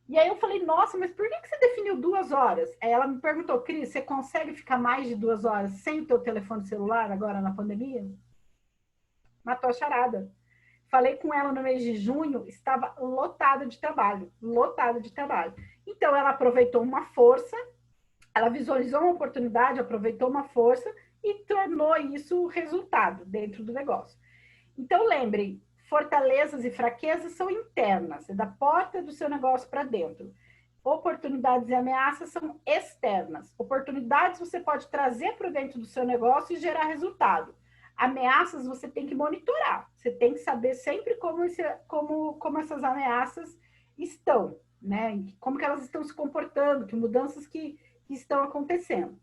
E aí eu falei, nossa, mas por que você definiu 2 horas? Aí ela me perguntou, Cris, você consegue ficar mais de 2 horas sem o teu telefone celular agora na pandemia? Matou a charada. Falei com ela no mês de junho, estava lotada de trabalho, lotada de trabalho. Então ela aproveitou uma força, ela visualizou uma oportunidade, aproveitou uma força e tornou isso resultado dentro do negócio. Então lembrem, fortalezas e fraquezas são internas, é da porta do seu negócio para dentro. Oportunidades e ameaças são externas. Oportunidades você pode trazer para dentro do seu negócio e gerar resultado. Ameaças você tem que monitorar. Você tem que saber sempre como essas ameaças estão, né? Como que elas estão se comportando, que mudanças que estão acontecendo.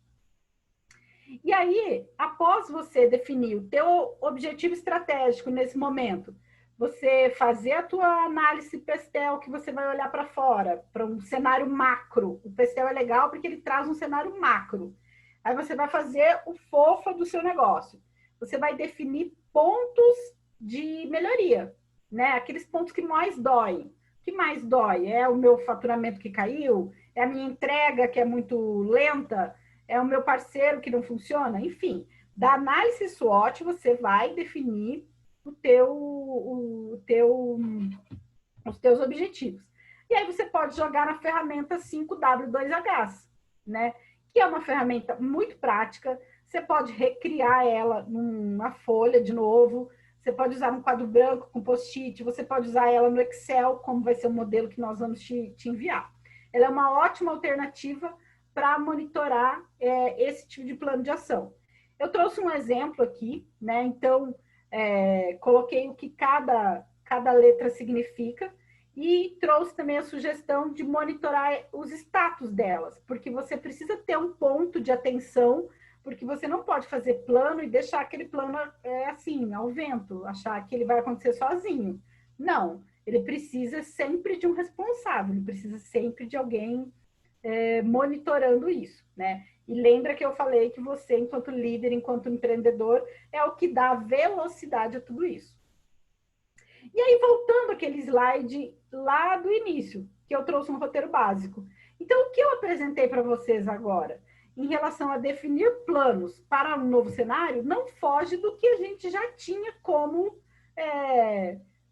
E aí, após você definir o teu objetivo estratégico nesse momento, você fazer a tua análise PESTEL, que você vai olhar para fora, para um cenário macro. O PESTEL é legal porque ele traz um cenário macro. Aí você vai fazer o FOFA do seu negócio. Você vai definir pontos de melhoria, né? Aqueles pontos que mais doem. O que mais dói? É o meu faturamento que caiu? É a minha entrega que é muito lenta? É o meu parceiro que não funciona? Enfim, da análise SWOT, você vai definir os teus objetivos. E aí você pode jogar na ferramenta 5W2H, né? Que é uma ferramenta muito prática. Você pode recriar ela numa folha de novo. Você pode usar um quadro branco com post-it. Você pode usar ela no Excel, como vai ser o modelo que nós vamos te enviar. Ela é uma ótima alternativa para monitorar esse tipo de plano de ação. Eu trouxe um exemplo aqui, né? Então, coloquei o que cada letra significa e trouxe também a sugestão de monitorar os status delas, porque você precisa ter um ponto de atenção, porque você não pode fazer plano e deixar aquele plano assim, ao vento, achar que ele vai acontecer sozinho. Não, ele precisa sempre de um responsável, ele precisa sempre de alguém monitorando isso, né? E lembra que eu falei que você, enquanto líder, enquanto empreendedor, é o que dá velocidade a tudo isso. E aí, voltando aquele slide lá do início, que eu trouxe um roteiro básico. Então, o que eu apresentei para vocês agora, em relação a definir planos para um novo cenário, não foge do que a gente já tinha como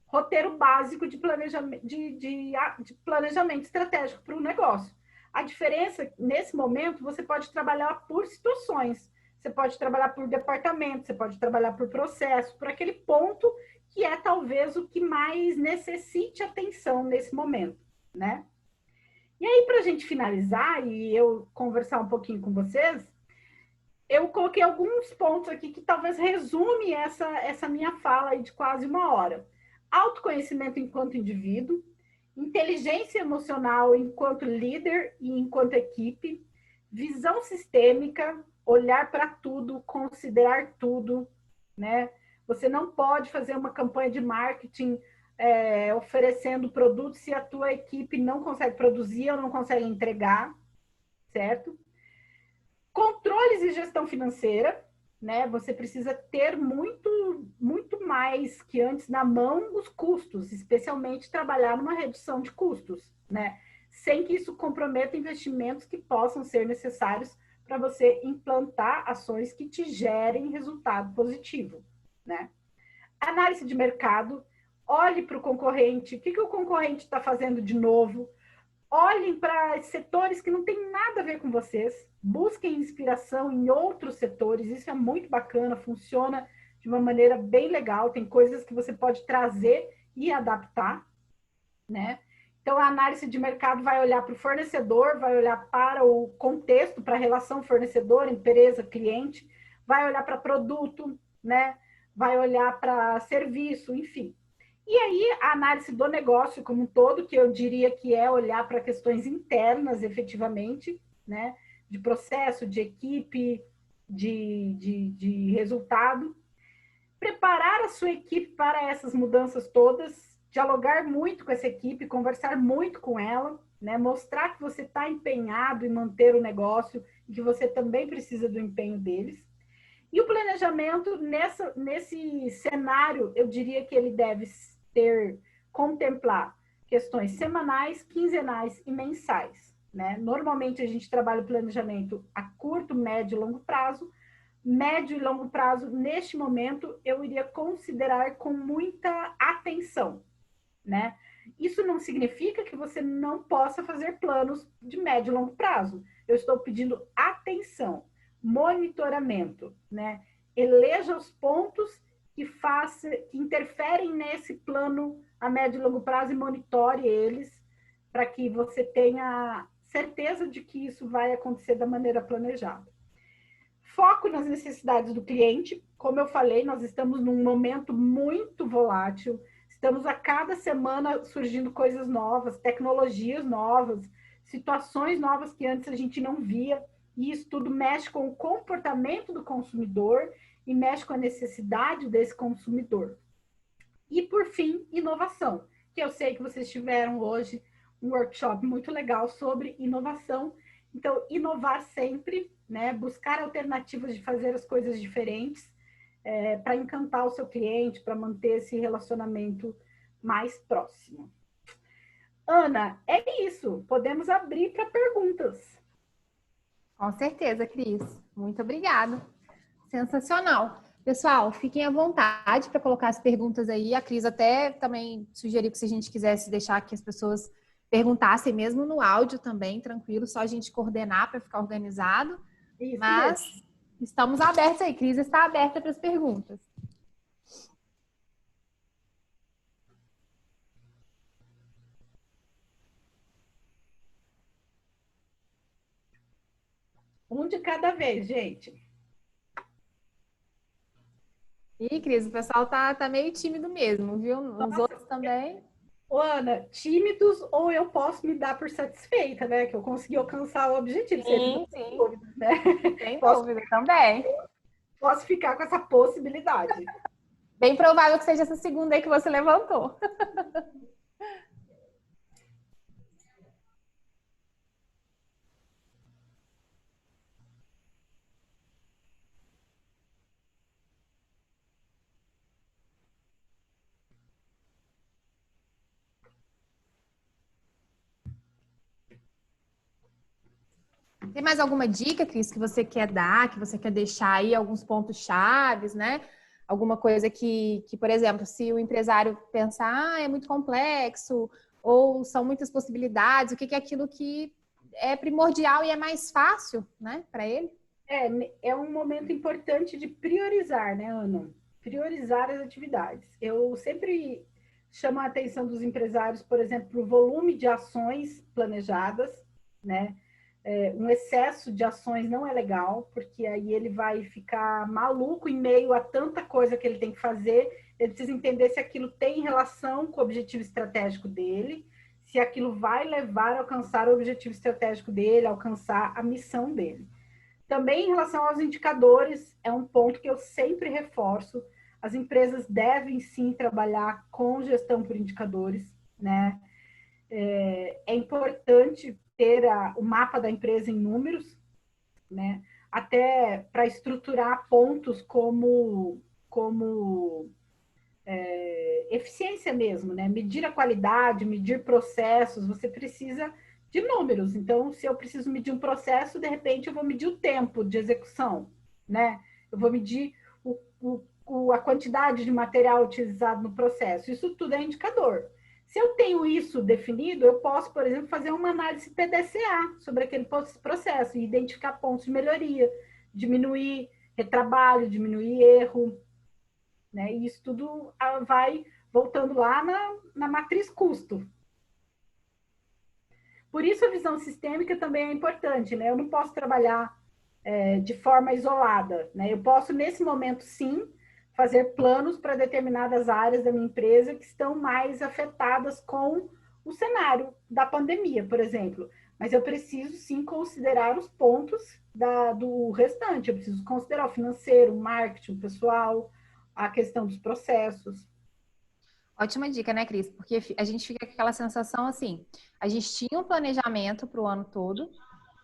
roteiro básico de planejamento estratégico para o negócio. A diferença, nesse momento, você pode trabalhar por situações, você pode trabalhar por departamento, você pode trabalhar por processo, por aquele ponto que é talvez o que mais necessite atenção nesse momento, né? E aí, para a gente finalizar e eu conversar um pouquinho com vocês, eu coloquei alguns pontos aqui que talvez resume essa minha fala aí de quase 1 hora. Autoconhecimento enquanto indivíduo, inteligência emocional enquanto líder e enquanto equipe, visão sistêmica, olhar para tudo, considerar tudo, né? Você não pode fazer uma campanha de marketing oferecendo produtos se a tua equipe não consegue produzir ou não consegue entregar, certo? Controles e gestão financeira, né? Você precisa ter muito mais que antes na mão os custos, especialmente trabalhar numa redução de custos, né? Sem que isso comprometa investimentos que possam ser necessários para você implantar ações que te gerem resultado positivo, né? Análise de mercado, olhe para o concorrente, o que o concorrente está fazendo de novo, olhem para setores que não tem nada a ver com vocês, busquem inspiração em outros setores, isso é muito bacana, funciona de uma maneira bem legal, tem coisas que você pode trazer e adaptar, né? Então, a análise de mercado vai olhar para o fornecedor, vai olhar para o contexto, para a relação fornecedor, empresa, cliente, vai olhar para produto, né? Vai olhar para serviço, enfim. E aí, a análise do negócio como um todo, que eu diria que é olhar para questões internas, efetivamente, né? De processo, de equipe, de resultado. Preparar a sua equipe para essas mudanças todas, dialogar muito com essa equipe, conversar muito com ela, né? Mostrar que você está empenhado em manter o negócio e que você também precisa do empenho deles. E o planejamento, nesse cenário, eu diria que ele deve contemplar questões semanais, quinzenais e mensais, né? Normalmente, a gente trabalha o planejamento a curto, médio e longo prazo. Médio e longo prazo, neste momento, eu iria considerar com muita atenção, né? Isso não significa que você não possa fazer planos de médio e longo prazo. Eu estou pedindo atenção, monitoramento, né? Eleja os pontos que interferem nesse plano a médio e longo prazo e monitore eles para que você tenha certeza de que isso vai acontecer da maneira planejada. Foco nas necessidades do cliente. Como eu falei, nós estamos num momento muito volátil. Estamos a cada semana surgindo coisas novas, tecnologias novas, situações novas que antes a gente não via. E isso tudo mexe com o comportamento do consumidor e mexe com a necessidade desse consumidor. E, por fim, inovação, que eu sei que vocês tiveram hoje um workshop muito legal sobre inovação. Então, inovar sempre, né? Buscar alternativas de fazer as coisas diferentes, para encantar o seu cliente, para manter esse relacionamento mais próximo. Ana, é isso. Podemos abrir para perguntas. Com certeza, Cris. Muito obrigada. Sensacional. Pessoal, fiquem à vontade para colocar as perguntas aí. A Cris até também sugeriu que se a gente quisesse deixar que as pessoas perguntassem mesmo no áudio também, tranquilo, só a gente coordenar para ficar organizado. Isso Mas mesmo. Estamos abertos aí. Cris está aberta para as perguntas. Um de cada vez, gente. Ih, Cris, o pessoal tá meio tímido mesmo, viu? Os outros também. Ô, Ana, tímidos ou eu posso me dar por satisfeita, né? Que eu consegui alcançar o objetivo. Sim, Sem sim. dúvida, né? Sem dúvida também. Posso ficar com essa possibilidade. Bem provável que seja essa segunda aí que você levantou. Tem mais alguma dica, Cris, que você quer dar, que você quer deixar aí alguns pontos chaves, né? Alguma coisa por exemplo, se o empresário pensar, é muito complexo, ou são muitas possibilidades, o que é aquilo que é primordial e é mais fácil, né, para ele? É um momento importante de priorizar, né, Ana? Priorizar as atividades. Eu sempre chamo a atenção dos empresários, por exemplo, para o volume de ações planejadas, né? Um excesso de ações não é legal, porque aí ele vai ficar maluco em meio a tanta coisa que ele tem que fazer. Ele precisa entender se aquilo tem relação com o objetivo estratégico dele, se aquilo vai levar a alcançar o objetivo estratégico dele, alcançar a missão dele. Também em relação aos indicadores, é um ponto que eu sempre reforço. As empresas devem sim trabalhar com gestão por indicadores, né? É importante ter o mapa da empresa em números, né? Até para estruturar pontos como eficiência mesmo, né? Medir a qualidade, medir processos, você precisa de números. Então, se eu preciso medir um processo, de repente eu vou medir o tempo de execução, né? Eu vou medir a quantidade de material utilizado no processo. Isso tudo é indicador. Se eu tenho isso definido, eu posso, por exemplo, fazer uma análise PDCA sobre aquele processo e identificar pontos de melhoria, diminuir retrabalho, diminuir erro, né? E isso tudo vai voltando lá na matriz custo. Por isso a visão sistêmica também é importante, né? Eu não posso trabalhar de forma isolada, né? Eu posso, nesse momento, sim, fazer planos para determinadas áreas da minha empresa que estão mais afetadas com o cenário da pandemia, por exemplo. Mas eu preciso, sim, considerar os pontos do restante. Eu preciso considerar o financeiro, o marketing, o pessoal, a questão dos processos. Ótima dica, né, Cris? Porque a gente fica com aquela sensação assim, a gente tinha um planejamento para o ano todo.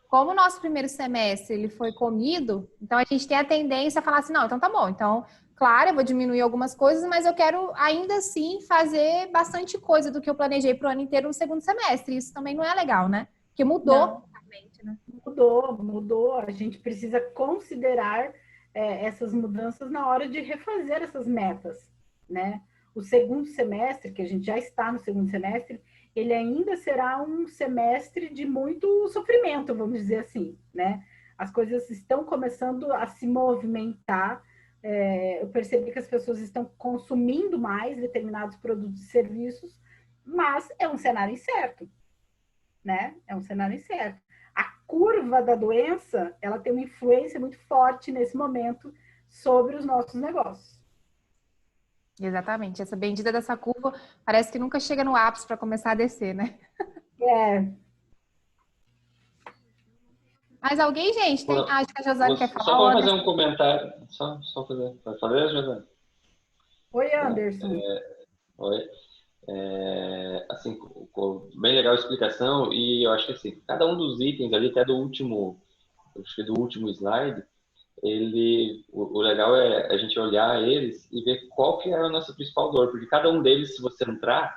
Como o nosso primeiro semestre ele foi comido, então a gente tem a tendência a falar assim, não, então tá bom, então, claro, eu vou diminuir algumas coisas, mas eu quero ainda assim fazer bastante coisa do que eu planejei para o ano inteiro no segundo semestre. Isso também não é legal, né? Porque mudou Não, totalmente, né? mudou. A gente precisa considerar essas mudanças na hora de refazer essas metas, né? O segundo semestre, que a gente já está no segundo semestre, ele ainda será um semestre de muito sofrimento, vamos dizer assim, né? As coisas estão começando a se movimentar. Eu percebi que as pessoas estão consumindo mais determinados produtos e serviços, mas é um cenário incerto, né? É um cenário incerto. A curva da doença, ela tem uma influência muito forte nesse momento sobre os nossos negócios. Exatamente. Essa bendita dessa curva parece que nunca chega no ápice para começar a descer, né? É, Mas alguém, gente, tem. Ah, acho que a Josane quer Só falar, o para fazer Anderson. um comentário, só fazer, vai fazer, José? oi, Anderson. Oi. Assim, bem legal a explicação e eu acho que assim, cada um dos itens ali, até do último, acho que do último slide, o legal é a gente olhar eles e ver qual que é a nossa principal dor, porque cada um deles, se você entrar,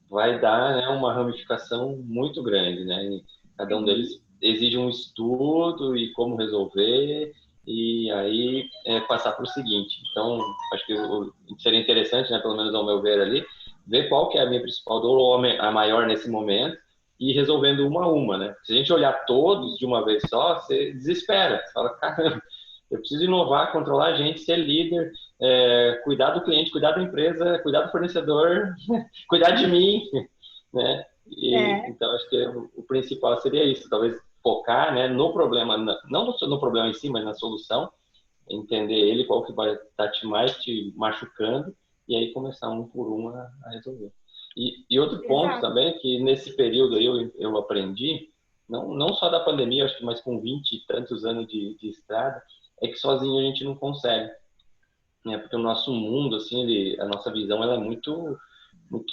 vai dar, né, uma ramificação muito grande, né? E cada um deles exige um estudo e como resolver e aí passar para o seguinte. Então, acho que seria interessante, né, pelo menos ao meu ver ali, ver qual que é a minha principal dor ou a maior nesse momento e ir resolvendo uma a uma, né? Se a gente olhar todos de uma vez só, você desespera, você fala, caramba, eu preciso inovar, controlar a gente, ser líder, cuidar do cliente, cuidar da empresa, cuidar do fornecedor, cuidar de mim, né? Então, acho que o principal seria isso, talvez focar, né, no problema, não no problema em si, mas na solução, entender ele, qual que vai estar mais te machucando, e aí começar um por um a resolver. E outro ponto Exato. também, que nesse período aí eu aprendi, não só da pandemia, acho que mais com 20 e tantos anos de estrada, é que sozinho a gente não consegue, né? Porque o nosso mundo, assim, a nossa visão, ela é muito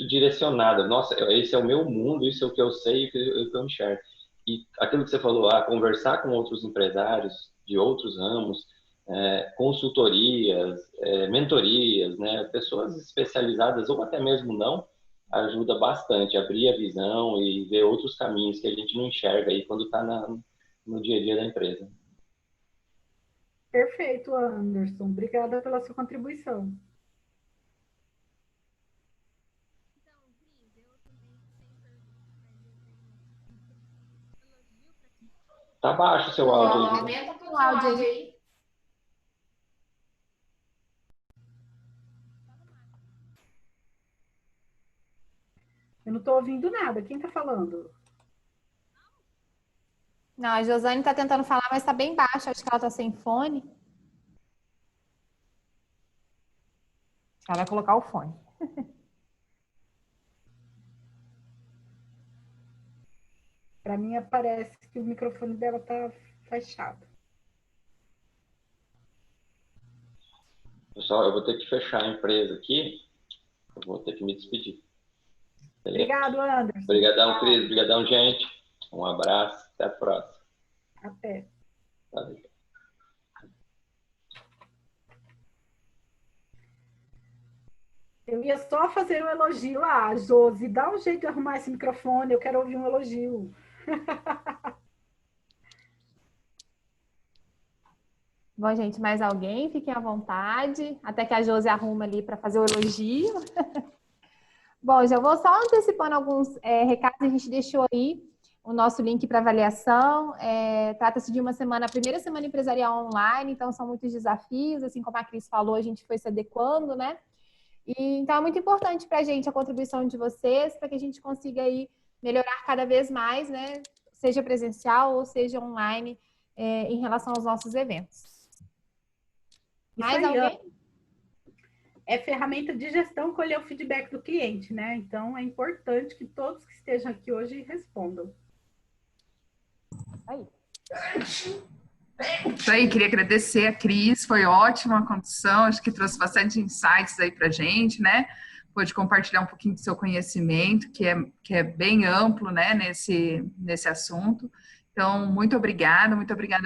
direcionada. Nossa, esse é o meu mundo, isso é o que eu sei, o que eu enxergo. E aquilo que você falou, conversar com outros empresários de outros ramos, consultorias, mentorias, né? Pessoas especializadas ou até mesmo não, ajuda bastante a abrir a visão e ver outros caminhos que a gente não enxerga aí quando está no dia a dia da empresa. Perfeito, Anderson. Obrigada pela sua contribuição. Tá baixo o seu áudio aí. Aumenta um pouquinho o áudio aí. Eu não estou ouvindo nada. Quem está falando? Não, a Josane está tentando falar, mas está bem baixo. Acho que ela está sem fone. Ela vai colocar o fone. Para mim, parece que o microfone dela está fechado. Pessoal, eu vou ter que fechar a empresa aqui. Eu vou ter que me despedir. Beleza? Obrigado, Anderson. Obrigadão, Cris. Obrigadão, gente. Um abraço. Até a próxima. Até. Valeu. Eu ia só fazer um elogio lá, Josi. Dá um jeito de arrumar esse microfone. Eu quero ouvir um elogio. Bom, gente, mais alguém? Fiquem à vontade. Até que a Josi arruma ali para fazer o elogio. Bom, já vou só antecipando alguns recados. A gente deixou aí o nosso link para avaliação. Trata-se de uma semana, a primeira semana empresarial online, então são muitos desafios. Assim como a Cris falou, a gente foi se adequando, né? Então é muito importante para a gente a contribuição de vocês, para que a gente consiga aí melhorar cada vez mais, né? Seja presencial ou seja online, em relação aos nossos eventos. Mais aí, alguém? É ferramenta de gestão colher o feedback do cliente, né? Então é importante que todos que estejam aqui hoje respondam. Aí. Isso aí, queria agradecer a Cris, foi ótima a condução, acho que trouxe bastante insights aí pra gente, né? pôde compartilhar um pouquinho do seu conhecimento, que é bem amplo, né, nesse assunto. Então, muito obrigada,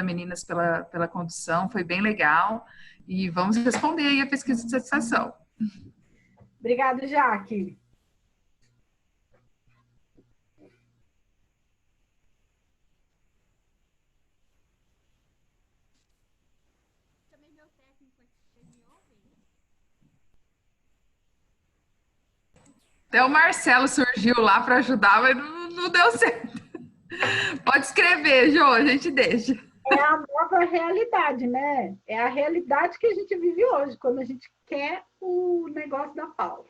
meninas, pela condução, foi bem legal. E vamos responder aí a pesquisa de satisfação. Obrigada, Jaque. Até o Marcelo surgiu lá para ajudar, mas não deu certo. Pode escrever, Jô, a gente deixa. É a nova realidade, né? É a realidade que a gente vive hoje, quando a gente quer o negócio da Paula.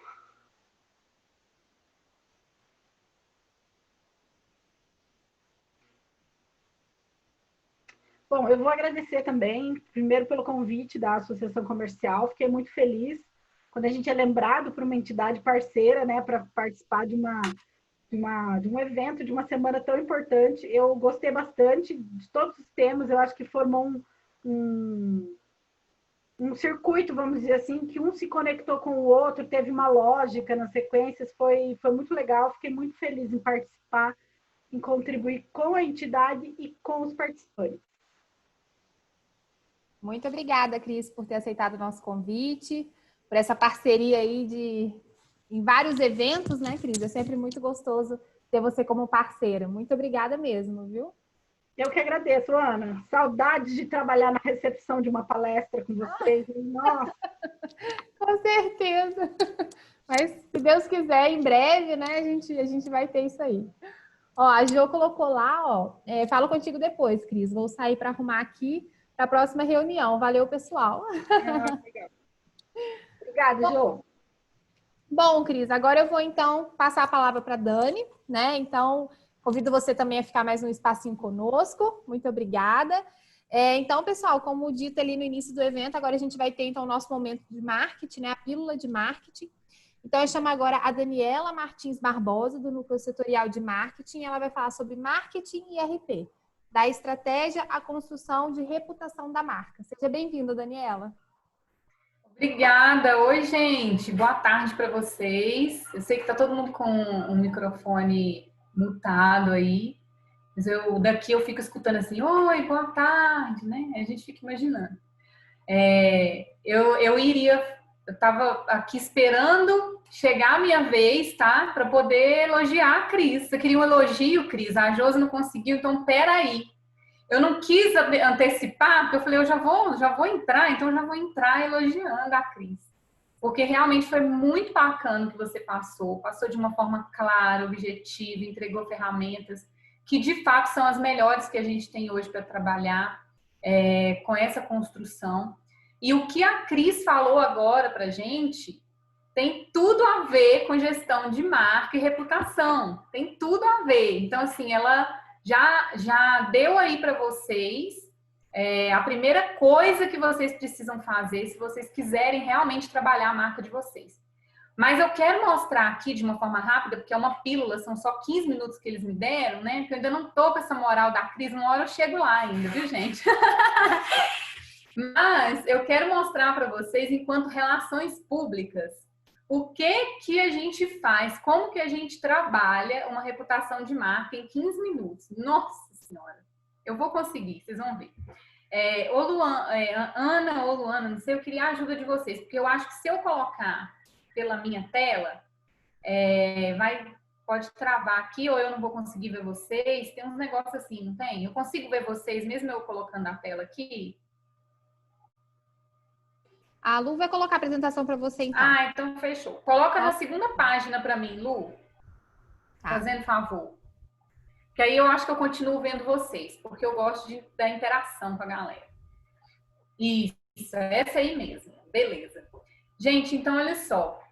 Bom, eu vou agradecer também, primeiro pelo convite da Associação Comercial, fiquei muito feliz quando a gente é lembrado por uma entidade parceira, né, para participar de um evento, de uma semana tão importante. Eu gostei bastante de todos os temas, eu acho que formou um circuito, vamos dizer assim, que um se conectou com o outro, teve uma lógica nas sequências, foi muito legal, fiquei muito feliz em participar, em contribuir com a entidade e com os participantes. Muito obrigada, Cris, por ter aceitado o nosso convite, por essa parceria aí em vários eventos, né, Cris? É sempre muito gostoso ter você como parceira. Muito obrigada mesmo, viu? Eu que agradeço, Ana. Saudades de trabalhar na recepção de uma palestra com vocês. Nossa! Com certeza. Mas, se Deus quiser, em breve, né, a gente vai ter isso aí. Ó, a Jo colocou lá, ó, falo contigo depois, Cris. Vou sair para arrumar aqui para a próxima reunião. Valeu, pessoal. Obrigada, Jo. Bom, Cris, agora eu vou então passar a palavra para a Dani, né? Então, convido você também a ficar mais um espacinho conosco. Muito obrigada. Então, pessoal, como dito ali no início do evento, agora a gente vai ter então o nosso momento de marketing, né? A pílula de marketing. Então, eu chamo agora a Daniela Martins Barbosa, do Núcleo Setorial de Marketing. Ela vai falar sobre marketing e RP, da estratégia à construção de reputação da marca. Seja bem-vinda, Daniela. Obrigada. Oi, gente. Boa tarde para vocês. Eu sei que tá todo mundo com um microfone mutado aí, mas daqui eu fico escutando assim, oi, boa tarde, né? A gente fica imaginando. Eu estava aqui esperando chegar a minha vez, tá? Para poder elogiar a Cris. Eu queria um elogio, Cris. A Josi não conseguiu, então peraí. Eu não quis antecipar, porque eu falei, eu já vou entrar, então eu já vou entrar elogiando a Cris. Porque realmente foi muito bacana o que você passou de uma forma clara, objetiva, entregou ferramentas que de fato são as melhores que a gente tem hoje para trabalhar com essa construção. E o que a Cris falou agora para a gente tem tudo a ver com gestão de marca e reputação. Tem tudo a ver. Então, assim, ela já deu aí para vocês a primeira coisa que vocês precisam fazer se vocês quiserem realmente trabalhar a marca de vocês. Mas eu quero mostrar aqui de uma forma rápida, porque é uma pílula, são só 15 minutos que eles me deram, né? Porque eu ainda não tô com essa moral da Cris, uma hora eu chego lá ainda, viu, gente? Mas eu quero mostrar para vocês, enquanto relações públicas, o que a gente faz, como que a gente trabalha uma reputação de marca em 15 minutos. Nossa Senhora, eu vou conseguir, vocês vão ver. Ana ou Luana, não sei, eu queria a ajuda de vocês, porque eu acho que se eu colocar pela minha tela, pode travar aqui, ou eu não vou conseguir ver vocês. Tem uns negócios assim, não tem? Eu consigo ver vocês, mesmo eu colocando a tela aqui? A Lu vai colocar a apresentação para você, então. Então fechou. Coloca na segunda página para mim, Lu. Tá. Fazendo favor. Que aí eu acho que eu continuo vendo vocês, porque eu gosto da interação com a galera. Isso, essa aí mesmo. Beleza. Gente, então olha só.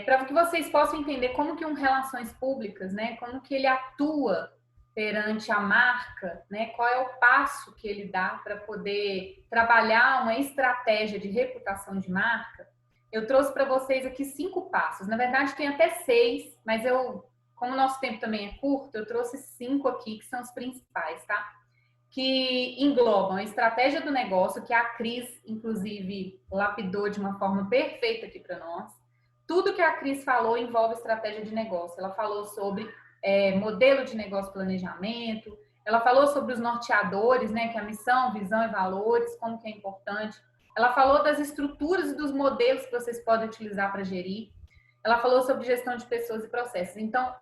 Para que vocês possam entender como que relações públicas, né? Como que ele atua perante a marca, né? Qual é o passo que ele dá para poder trabalhar uma estratégia de reputação de marca. Eu trouxe para vocês aqui 5 passos. Na verdade, tem até 6, mas como o nosso tempo também é curto, eu trouxe 5 aqui, que são os principais, tá? Que englobam a estratégia do negócio, que a Cris, inclusive, lapidou de uma forma perfeita aqui para nós. tudo que a Cris falou envolve estratégia de negócio. Ela falou sobre modelo de negócio, planejamento, ela falou sobre os norteadores, né, que é a missão, visão e valores, como que é importante. Ela falou das estruturas e dos modelos que vocês podem utilizar para gerir. Ela falou sobre gestão de pessoas e processos. Então,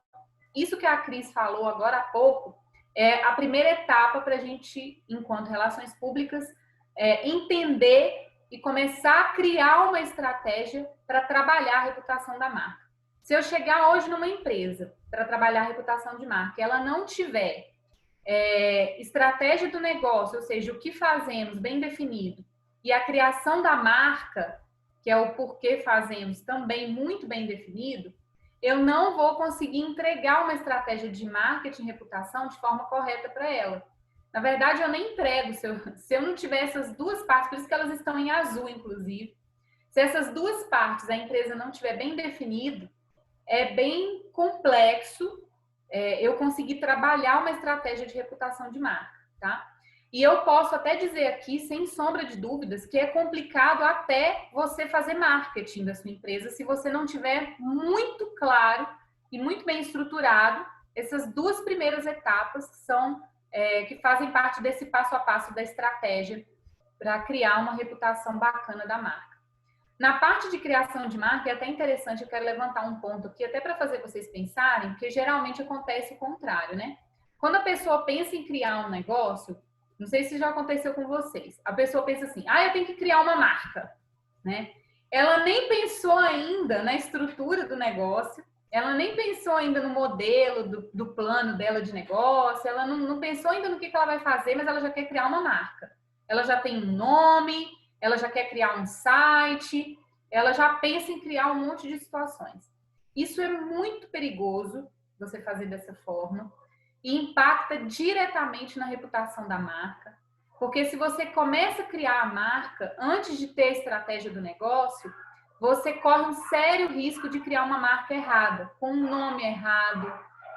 isso que a Cris falou agora há pouco é a primeira etapa para a gente, enquanto relações públicas, entender e começar a criar uma estratégia para trabalhar a reputação da marca. Se eu chegar hoje numa empresa para trabalhar a reputação de marca e ela não tiver estratégia do negócio, ou seja, o que fazemos bem definido, e a criação da marca, que é o porquê fazemos, também muito bem definido, eu não vou conseguir entregar uma estratégia de marketing e reputação de forma correta para ela. Na verdade, eu nem entrego se eu não tiver essas duas partes, por isso que elas estão em azul, inclusive. Se essas duas partes a empresa não tiver bem definido, é bem complexo eu conseguir trabalhar uma estratégia de reputação de marca, tá? E eu posso até dizer aqui, sem sombra de dúvidas, que é complicado até você fazer marketing da sua empresa se você não tiver muito claro e muito bem estruturado essas duas primeiras etapas que são que fazem parte desse passo a passo da estratégia para criar uma reputação bacana da marca. Na parte de criação de marca, é até interessante, eu quero levantar um ponto aqui, até para fazer vocês pensarem, porque geralmente acontece o contrário, né? Quando a pessoa pensa em criar um negócio, não sei se já aconteceu com vocês, a pessoa pensa assim, eu tenho que criar uma marca, né? Ela nem pensou ainda na estrutura do negócio, ela nem pensou ainda no modelo do plano dela de negócio, ela não pensou ainda no que ela vai fazer, mas ela já quer criar uma marca. Ela já tem um nome, ela já quer criar um site, ela já pensa em criar um monte de situações. Isso é muito perigoso, você fazer dessa forma, e impacta diretamente na reputação da marca, porque se você começa a criar a marca antes de ter a estratégia do negócio, você corre um sério risco de criar uma marca errada, com um nome errado,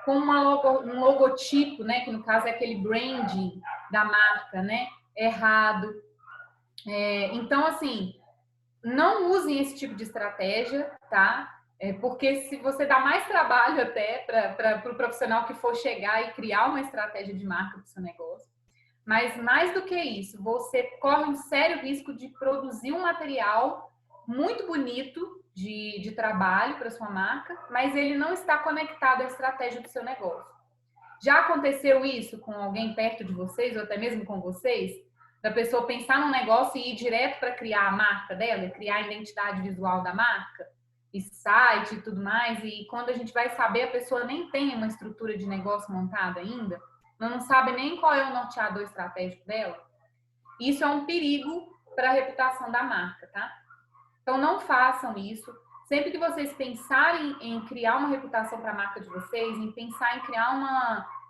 com um logotipo, né, que no caso é aquele branding da marca, né, errado. Então, assim, não usem esse tipo de estratégia, tá? Porque se você dá mais trabalho até para o profissional que for chegar e criar uma estratégia de marca para o seu negócio. Mas mais do que isso, você corre um sério risco de produzir um material muito bonito de trabalho para sua marca, mas ele não está conectado à estratégia do seu negócio. Já aconteceu isso com alguém perto de vocês, ou até mesmo com vocês? Da pessoa pensar num negócio e ir direto para criar a marca dela, criar a identidade visual da marca, e site e tudo mais, e quando a gente vai saber, a pessoa nem tem uma estrutura de negócio montada ainda, não sabe nem qual é o norteador estratégico dela. Isso é um perigo para a reputação da marca, tá? Então, não façam isso. Sempre que vocês pensarem em criar uma reputação para a marca de vocês, em pensar em criar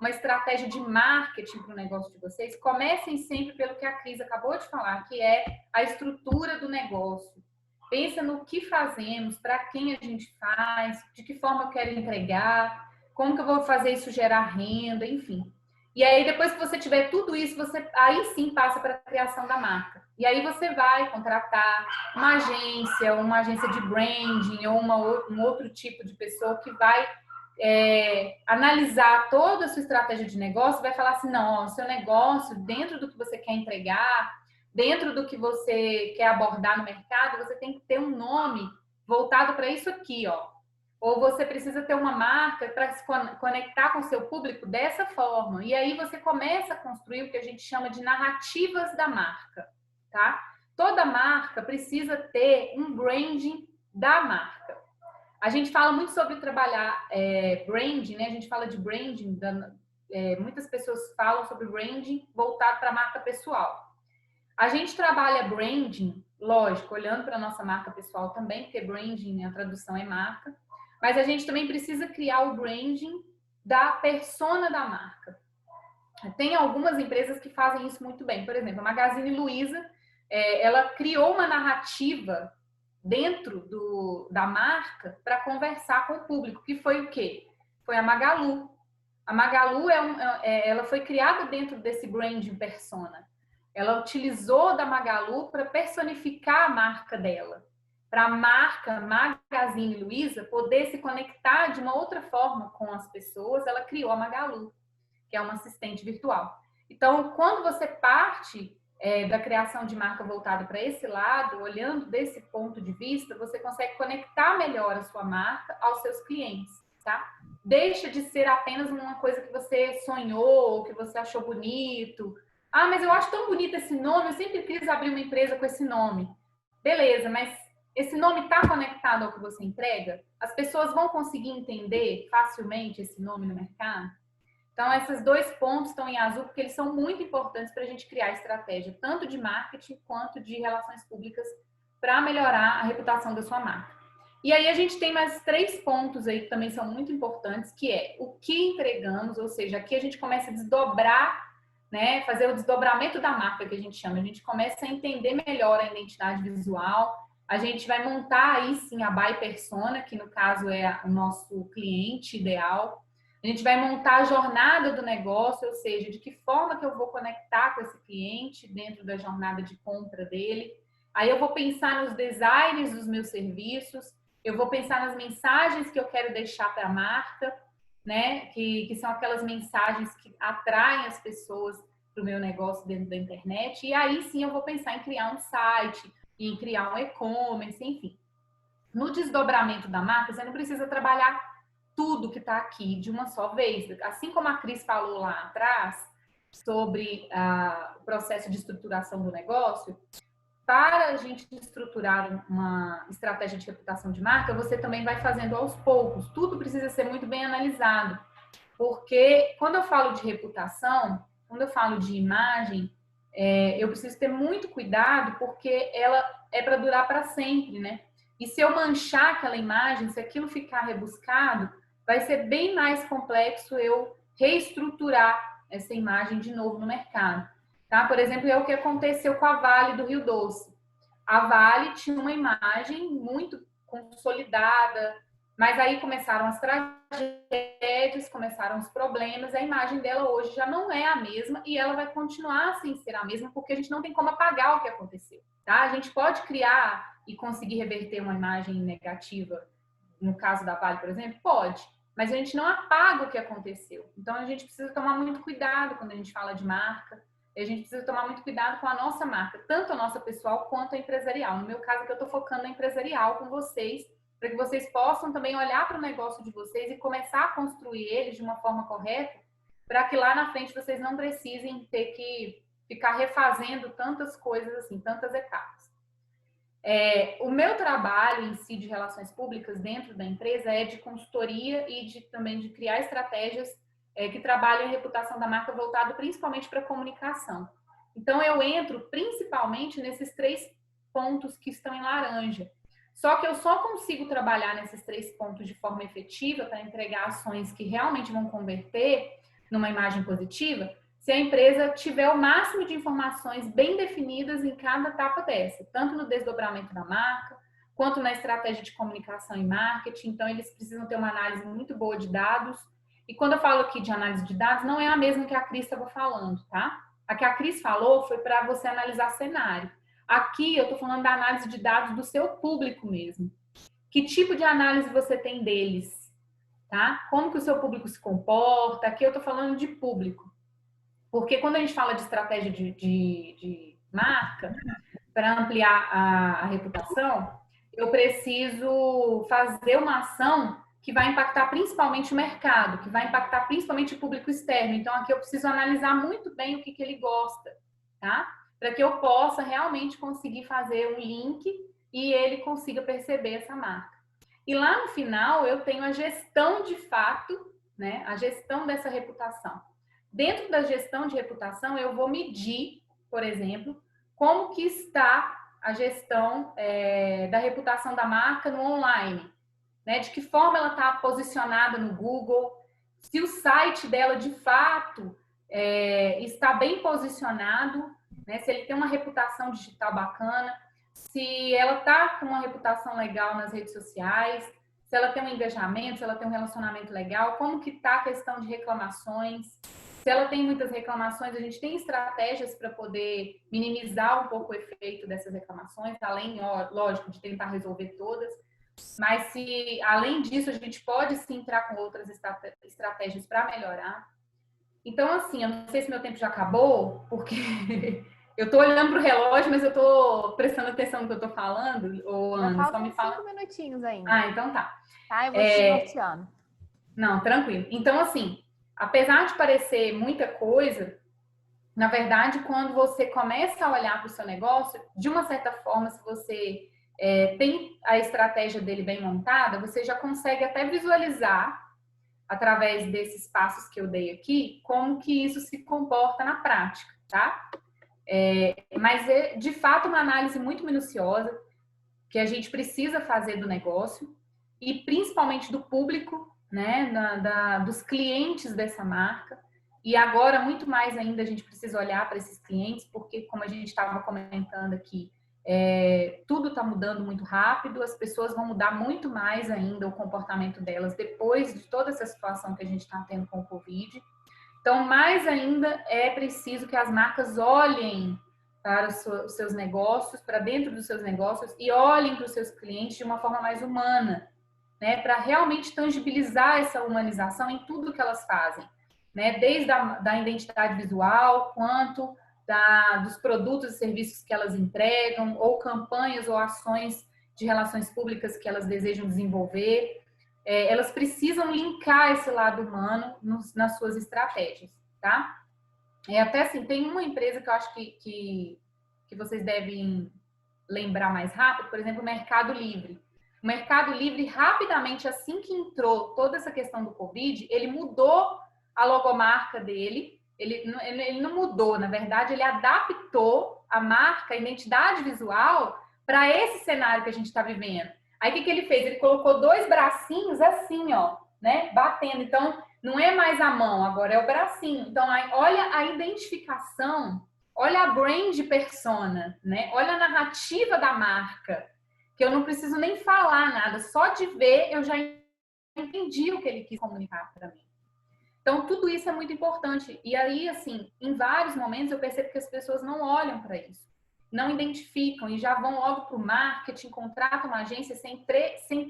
uma estratégia de marketing para o negócio de vocês, comecem sempre pelo que a Cris acabou de falar, que é a estrutura do negócio. Pensa no que fazemos, para quem a gente faz, de que forma eu quero entregar, como que eu vou fazer isso gerar renda, enfim. E aí, depois que você tiver tudo isso, você aí sim passa para a criação da marca. E aí você vai contratar uma agência de branding ou um outro tipo de pessoa que vai analisar toda a sua estratégia de negócio, vai falar assim, não, seu negócio, dentro do que você quer entregar, dentro do que você quer abordar no mercado, você tem que ter um nome voltado para isso aqui, ó. Ou você precisa ter uma marca para se conectar com o seu público dessa forma. E aí você começa a construir o que a gente chama de narrativas da marca, tá? Toda marca precisa ter um branding da marca. A gente fala muito sobre trabalhar branding, né? A gente fala de branding, muitas pessoas falam sobre branding voltado para a marca pessoal. A gente trabalha branding, lógico, olhando para a nossa marca pessoal também, porque branding, a tradução é marca, mas a gente também precisa criar o branding da persona da marca. Tem algumas empresas que fazem isso muito bem. Por exemplo, a Magazine Luiza, ela criou uma narrativa dentro da marca para conversar com o público, que foi o quê? Foi a Magalu. A Magalu ela foi criada dentro desse branding persona. Ela utilizou da Magalu para personificar a marca dela, para a marca Magazine Luiza poder se conectar de uma outra forma com as pessoas, ela criou a Magalu, que é uma assistente virtual. Então, quando você parte da criação de marca voltada para esse lado, olhando desse ponto de vista, você consegue conectar melhor a sua marca aos seus clientes, tá? Deixa de ser apenas uma coisa que você sonhou, que você achou bonito. Ah, mas eu acho tão bonito esse nome, eu sempre quis abrir uma empresa com esse nome. Beleza, mas esse nome está conectado ao que você entrega? As pessoas vão conseguir entender facilmente esse nome no mercado? Então, esses 2 pontos estão em azul porque eles são muito importantes para a gente criar estratégia, tanto de marketing quanto de relações públicas, para melhorar a reputação da sua marca. E aí a gente tem mais 3 pontos aí que também são muito importantes, que é o que entregamos, ou seja, aqui a gente começa a desdobrar, né, fazer o desdobramento da marca que a gente chama. A gente começa a entender melhor a identidade visual, a gente vai montar aí sim a buy persona, que no caso é o nosso cliente ideal. A gente vai montar a jornada do negócio, ou seja, de que forma que eu vou conectar com esse cliente dentro da jornada de compra dele. Aí eu vou pensar nos designs dos meus serviços, eu vou pensar nas mensagens que eu quero deixar para a marca, né? Que são aquelas mensagens que atraem as pessoas para o meu negócio dentro da internet. E aí sim eu vou pensar em criar um site, em criar um e-commerce, enfim. No desdobramento da marca, você não precisa trabalhar tudo que está aqui de uma só vez. Assim como a Cris falou lá atrás sobre o processo de estruturação do negócio, para a gente estruturar uma estratégia de reputação de marca, você também vai fazendo aos poucos. Tudo precisa ser muito bem analisado. Porque quando eu falo de reputação, quando eu falo de imagem, eu preciso ter muito cuidado porque ela é para durar para sempre, né? E se eu manchar aquela imagem, se aquilo ficar rebuscado, vai ser bem mais complexo eu reestruturar essa imagem de novo no mercado. Tá? Por exemplo, é o que aconteceu com a Vale do Rio Doce. A Vale tinha uma imagem muito consolidada, mas aí começaram as tragédias, começaram os problemas, a imagem dela hoje já não é a mesma e ela vai continuar sem ser a mesma porque a gente não tem como apagar o que aconteceu. Tá? A gente pode criar e conseguir reverter uma imagem negativa, no caso da Vale, por exemplo? Pode, mas a gente não apaga o que aconteceu. Então, a gente precisa tomar muito cuidado quando a gente fala de marca, e a gente precisa tomar muito cuidado com a nossa marca, tanto a nossa pessoal quanto a empresarial. No meu caso, aqui eu estou focando na empresarial com vocês, para que vocês possam também olhar para o negócio de vocês e começar a construir ele de uma forma correta, para que lá na frente vocês não precisem ter que ficar refazendo tantas coisas assim, tantas etapas. O meu trabalho em si de relações públicas dentro da empresa é de consultoria e também de criar estratégias que trabalham a reputação da marca voltado principalmente para a comunicação. Então, eu entro principalmente nesses 3 pontos que estão em laranja. Só que eu só consigo trabalhar nesses 3 pontos de forma efetiva para entregar ações que realmente vão converter numa imagem positiva se a empresa tiver o máximo de informações bem definidas em cada etapa dessa, tanto no desdobramento da marca, quanto na estratégia de comunicação e marketing. Então, eles precisam ter uma análise muito boa de dados. E quando eu falo aqui de análise de dados, não é a mesma que a Cris estava falando, tá? A que a Cris falou foi para você analisar cenário. Aqui, eu estou falando da análise de dados do seu público mesmo. Que tipo de análise você tem deles, tá? Como que o seu público se comporta? Aqui eu estou falando de público. Porque quando a gente fala de estratégia de marca, para ampliar a reputação, eu preciso fazer uma ação que vai impactar principalmente o mercado, que vai impactar principalmente o público externo. Então, aqui eu preciso analisar muito bem o que ele gosta, tá? Para que eu possa realmente conseguir fazer um link e ele consiga perceber essa marca. E lá no final, eu tenho a gestão de fato, né? A gestão dessa reputação. Dentro da gestão de reputação, eu vou medir, por exemplo, como que está a gestão da reputação da marca no online, né? De que forma ela está posicionada no Google, se o site dela, de fato, está bem posicionado, né? Se ele tem uma reputação digital bacana, se ela está com uma reputação legal nas redes sociais, se ela tem um engajamento, se ela tem um relacionamento legal, como que está a questão de reclamações. se ela tem muitas reclamações, a gente tem estratégias para poder minimizar um pouco o efeito dessas reclamações, além, lógico, de tentar resolver todas. Mas se, além disso, a gente pode sim entrar com outras estratégias para melhorar. Então, assim, eu não sei se meu tempo já acabou, porque eu estou olhando para o relógio, mas eu estou prestando atenção no que eu estou falando. Ou, Ana, só me fala. 5 minutinhos ainda. Ah, então tá. Tá, eu vou te norteando. Não, tranquilo. Então, assim, apesar de parecer muita coisa, na verdade, quando você começa a olhar para o seu negócio, de uma certa forma, se você tem a estratégia dele bem montada, você já consegue até visualizar, através desses passos que eu dei aqui, como que isso se comporta na prática, tá? Mas é, de fato, uma análise muito minuciosa que a gente precisa fazer do negócio e principalmente do público, né, dos clientes dessa marca. E agora, muito mais ainda, a gente precisa olhar para esses clientes, porque, como a gente estava comentando aqui, tudo está mudando muito rápido, as pessoas vão mudar muito mais ainda o comportamento delas depois de toda essa situação que a gente está tendo com o Covid. Então, mais ainda é preciso que as marcas olhem para os seus negócios, para dentro dos seus negócios e olhem para os seus clientes de uma forma mais humana, né? Para realmente tangibilizar essa humanização em tudo que elas fazem, né? Desde da identidade visual, quanto dos produtos e serviços que elas entregam, ou campanhas ou ações de relações públicas que elas desejam desenvolver. Elas precisam linkar esse lado humano nas suas estratégias, tá? Até assim, tem uma empresa que eu acho que vocês devem lembrar mais rápido, por exemplo, o Mercado Livre. O Mercado Livre, rapidamente, assim que entrou toda essa questão do Covid, ele mudou a logomarca dele. Ele não mudou, na verdade, ele adaptou a marca, a identidade visual para esse cenário que a gente está vivendo. Aí, o que ele fez? Ele colocou 2 bracinhos assim, ó, né, batendo. Então, não é mais a mão, agora é o bracinho. Então, aí, olha a identificação, olha a brand persona, né? Olha a narrativa da marca, que eu não preciso nem falar nada, só de ver eu já entendi o que ele quis comunicar para mim. Então, tudo isso é muito importante. E aí, assim, em vários momentos eu percebo que as pessoas não olham para isso, não identificam e já vão logo para o marketing, contratam uma agência sem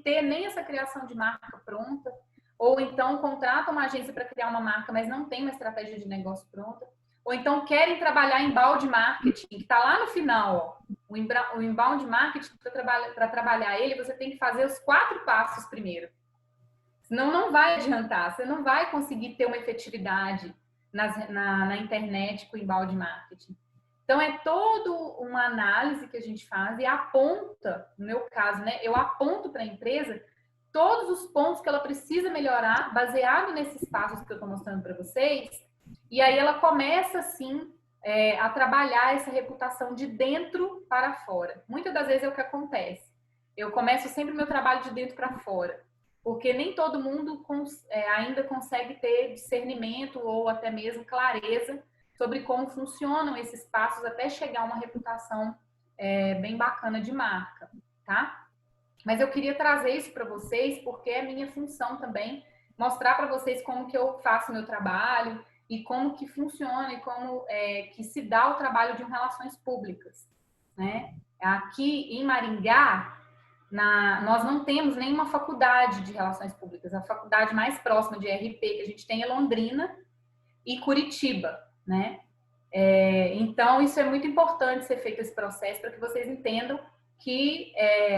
ter nem essa criação de marca pronta, ou então contratam uma agência para criar uma marca, mas não tem uma estratégia de negócio pronta, ou então querem trabalhar em inbound marketing, que está lá no final, ó. O inbound marketing, para trabalhar ele, você tem que fazer os 4 passos primeiro. Senão não vai adiantar, você não vai conseguir ter uma efetividade na internet com o inbound marketing. Então, é toda uma análise que a gente faz e aponta, no meu caso, né? Eu aponto para a empresa todos os pontos que ela precisa melhorar, baseado nesses passos que eu estou mostrando para vocês, e aí ela começa, assim, a trabalhar essa reputação de dentro para fora. Muitas das vezes é o que acontece. Eu começo sempre meu trabalho de dentro para fora, porque nem todo mundo ainda consegue ter discernimento ou até mesmo clareza sobre como funcionam esses passos até chegar a uma reputação bem bacana de marca, tá? Mas eu queria trazer isso para vocês porque é minha função também mostrar para vocês como que eu faço meu trabalho e como que funciona e como que se dá o trabalho de relações públicas, né? Aqui em Maringá, nós não temos nenhuma faculdade de relações públicas. A faculdade mais próxima de RP que a gente tem é Londrina e Curitiba, né? Então, isso é muito importante ser feito esse processo para que vocês entendam que,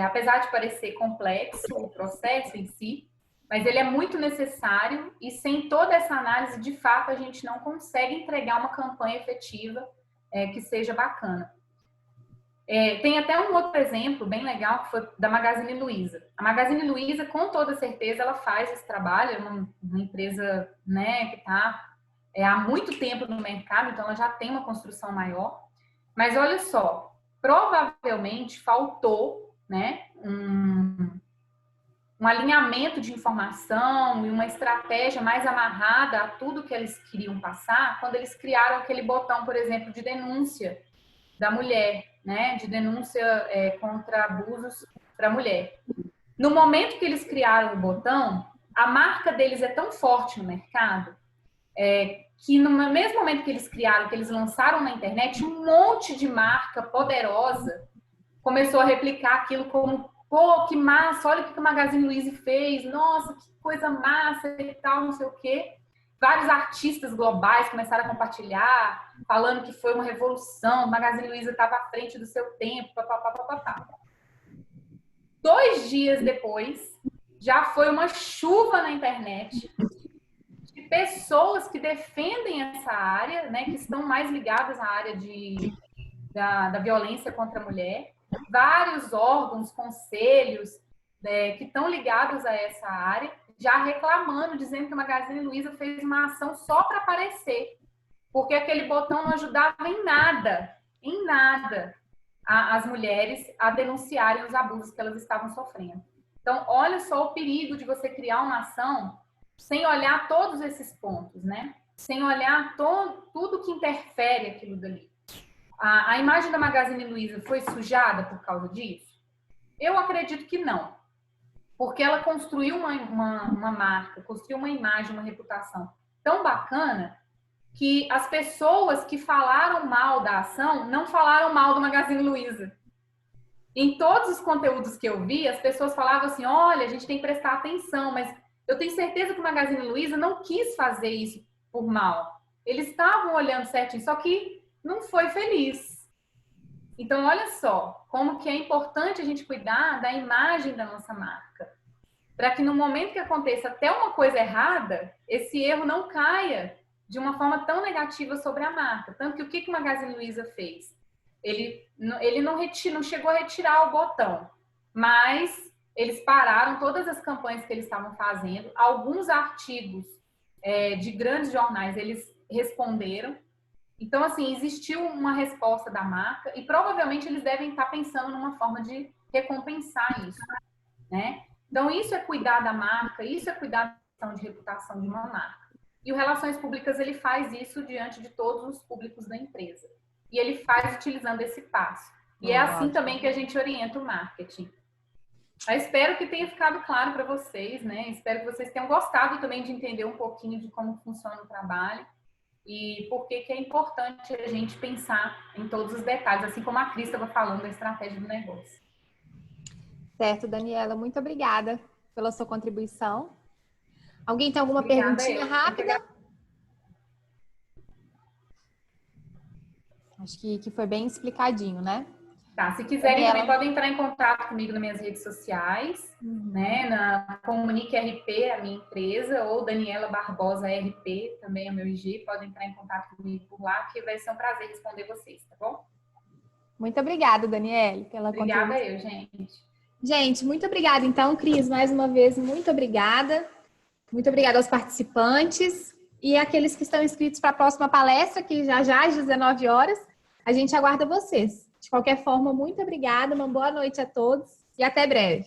apesar de parecer complexo o processo em si, mas ele é muito necessário e sem toda essa análise, de fato, a gente não consegue entregar uma campanha efetiva que seja bacana. Tem até um outro exemplo bem legal que foi da Magazine Luiza. A Magazine Luiza, com toda certeza, ela faz esse trabalho, é uma empresa, né, que está há muito tempo no mercado, então ela já tem uma construção maior. Mas olha só, provavelmente faltou, né, um alinhamento de informação e uma estratégia mais amarrada a tudo que eles queriam passar quando eles criaram aquele botão, por exemplo, de denúncia da mulher, né, de denúncia contra abusos para a mulher. No momento que eles criaram o botão, a marca deles é tão forte no mercado, que no mesmo momento que eles criaram, que eles lançaram na internet, um monte de marca poderosa começou a replicar aquilo como, pô, que massa, olha o que o Magazine Luiza fez, nossa, que coisa massa e tal, não sei o quê. Vários artistas globais começaram a compartilhar, falando que foi uma revolução, o Magazine Luiza estava à frente do seu tempo, papapá. 2 dias depois, já foi uma chuva na internet de pessoas que defendem essa área, né, que estão mais ligadas à área da violência contra a mulher. Vários órgãos, conselhos, que estão ligados a essa área, já reclamando, dizendo que o Magazine Luiza fez uma ação só para aparecer, porque aquele botão não ajudava em nada, as mulheres a denunciarem os abusos que elas estavam sofrendo. Então, olha só o perigo de você criar uma ação sem olhar todos esses pontos, né? Sem olhar tudo que interfere aquilo dali. A imagem da Magazine Luiza foi sujada por causa disso? Eu acredito que não. Porque ela construiu uma marca, construiu uma imagem, uma reputação tão bacana que as pessoas que falaram mal da ação não falaram mal do Magazine Luiza. Em todos os conteúdos que eu vi, as pessoas falavam assim, olha, a gente tem que prestar atenção, mas eu tenho certeza que o Magazine Luiza não quis fazer isso por mal. Eles estavam olhando certinho, só que não foi feliz. Então, olha só, como que é importante a gente cuidar da imagem da nossa marca. Para que no momento que aconteça até uma coisa errada, esse erro não caia de uma forma tão negativa sobre a marca. Tanto que o que o Magazine Luiza fez? Ele não chegou a retirar o botão, mas eles pararam todas as campanhas que eles estavam fazendo. Alguns artigos de grandes jornais, eles responderam. Então, assim, existiu uma resposta da marca e provavelmente eles devem estar pensando numa forma de recompensar isso, né? Então, isso é cuidar da marca, isso é cuidar da questão de reputação de uma marca. E o Relações Públicas, ele faz isso diante de todos os públicos da empresa. E ele faz utilizando esse passo. E é assim também que a gente orienta o marketing. Eu espero que tenha ficado claro para vocês, né? Espero que vocês tenham gostado também de entender um pouquinho de como funciona o trabalho e por que é importante a gente pensar em todos os detalhes, assim como a Cris estava falando da estratégia do negócio. Certo, Daniela, muito obrigada pela sua contribuição. Alguém tem alguma perguntinha rápida? Acho que foi bem explicadinho, né? Tá, se quiserem também podem entrar em contato comigo nas minhas redes sociais, né? Na Comunique RP, a minha empresa, ou Daniela Barbosa RP, também é meu IG. Podem entrar em contato comigo por lá, que vai ser um prazer responder vocês, tá bom? Muito obrigada, Daniele, pela contribuição. Obrigada eu, gente. Gente, muito obrigada. Então, Cris, mais uma vez, muito obrigada. Muito obrigada aos participantes e aqueles que estão inscritos para a próxima palestra, que já às 19 horas. A gente aguarda vocês. De qualquer forma, muito obrigada, uma boa noite a todos e até breve.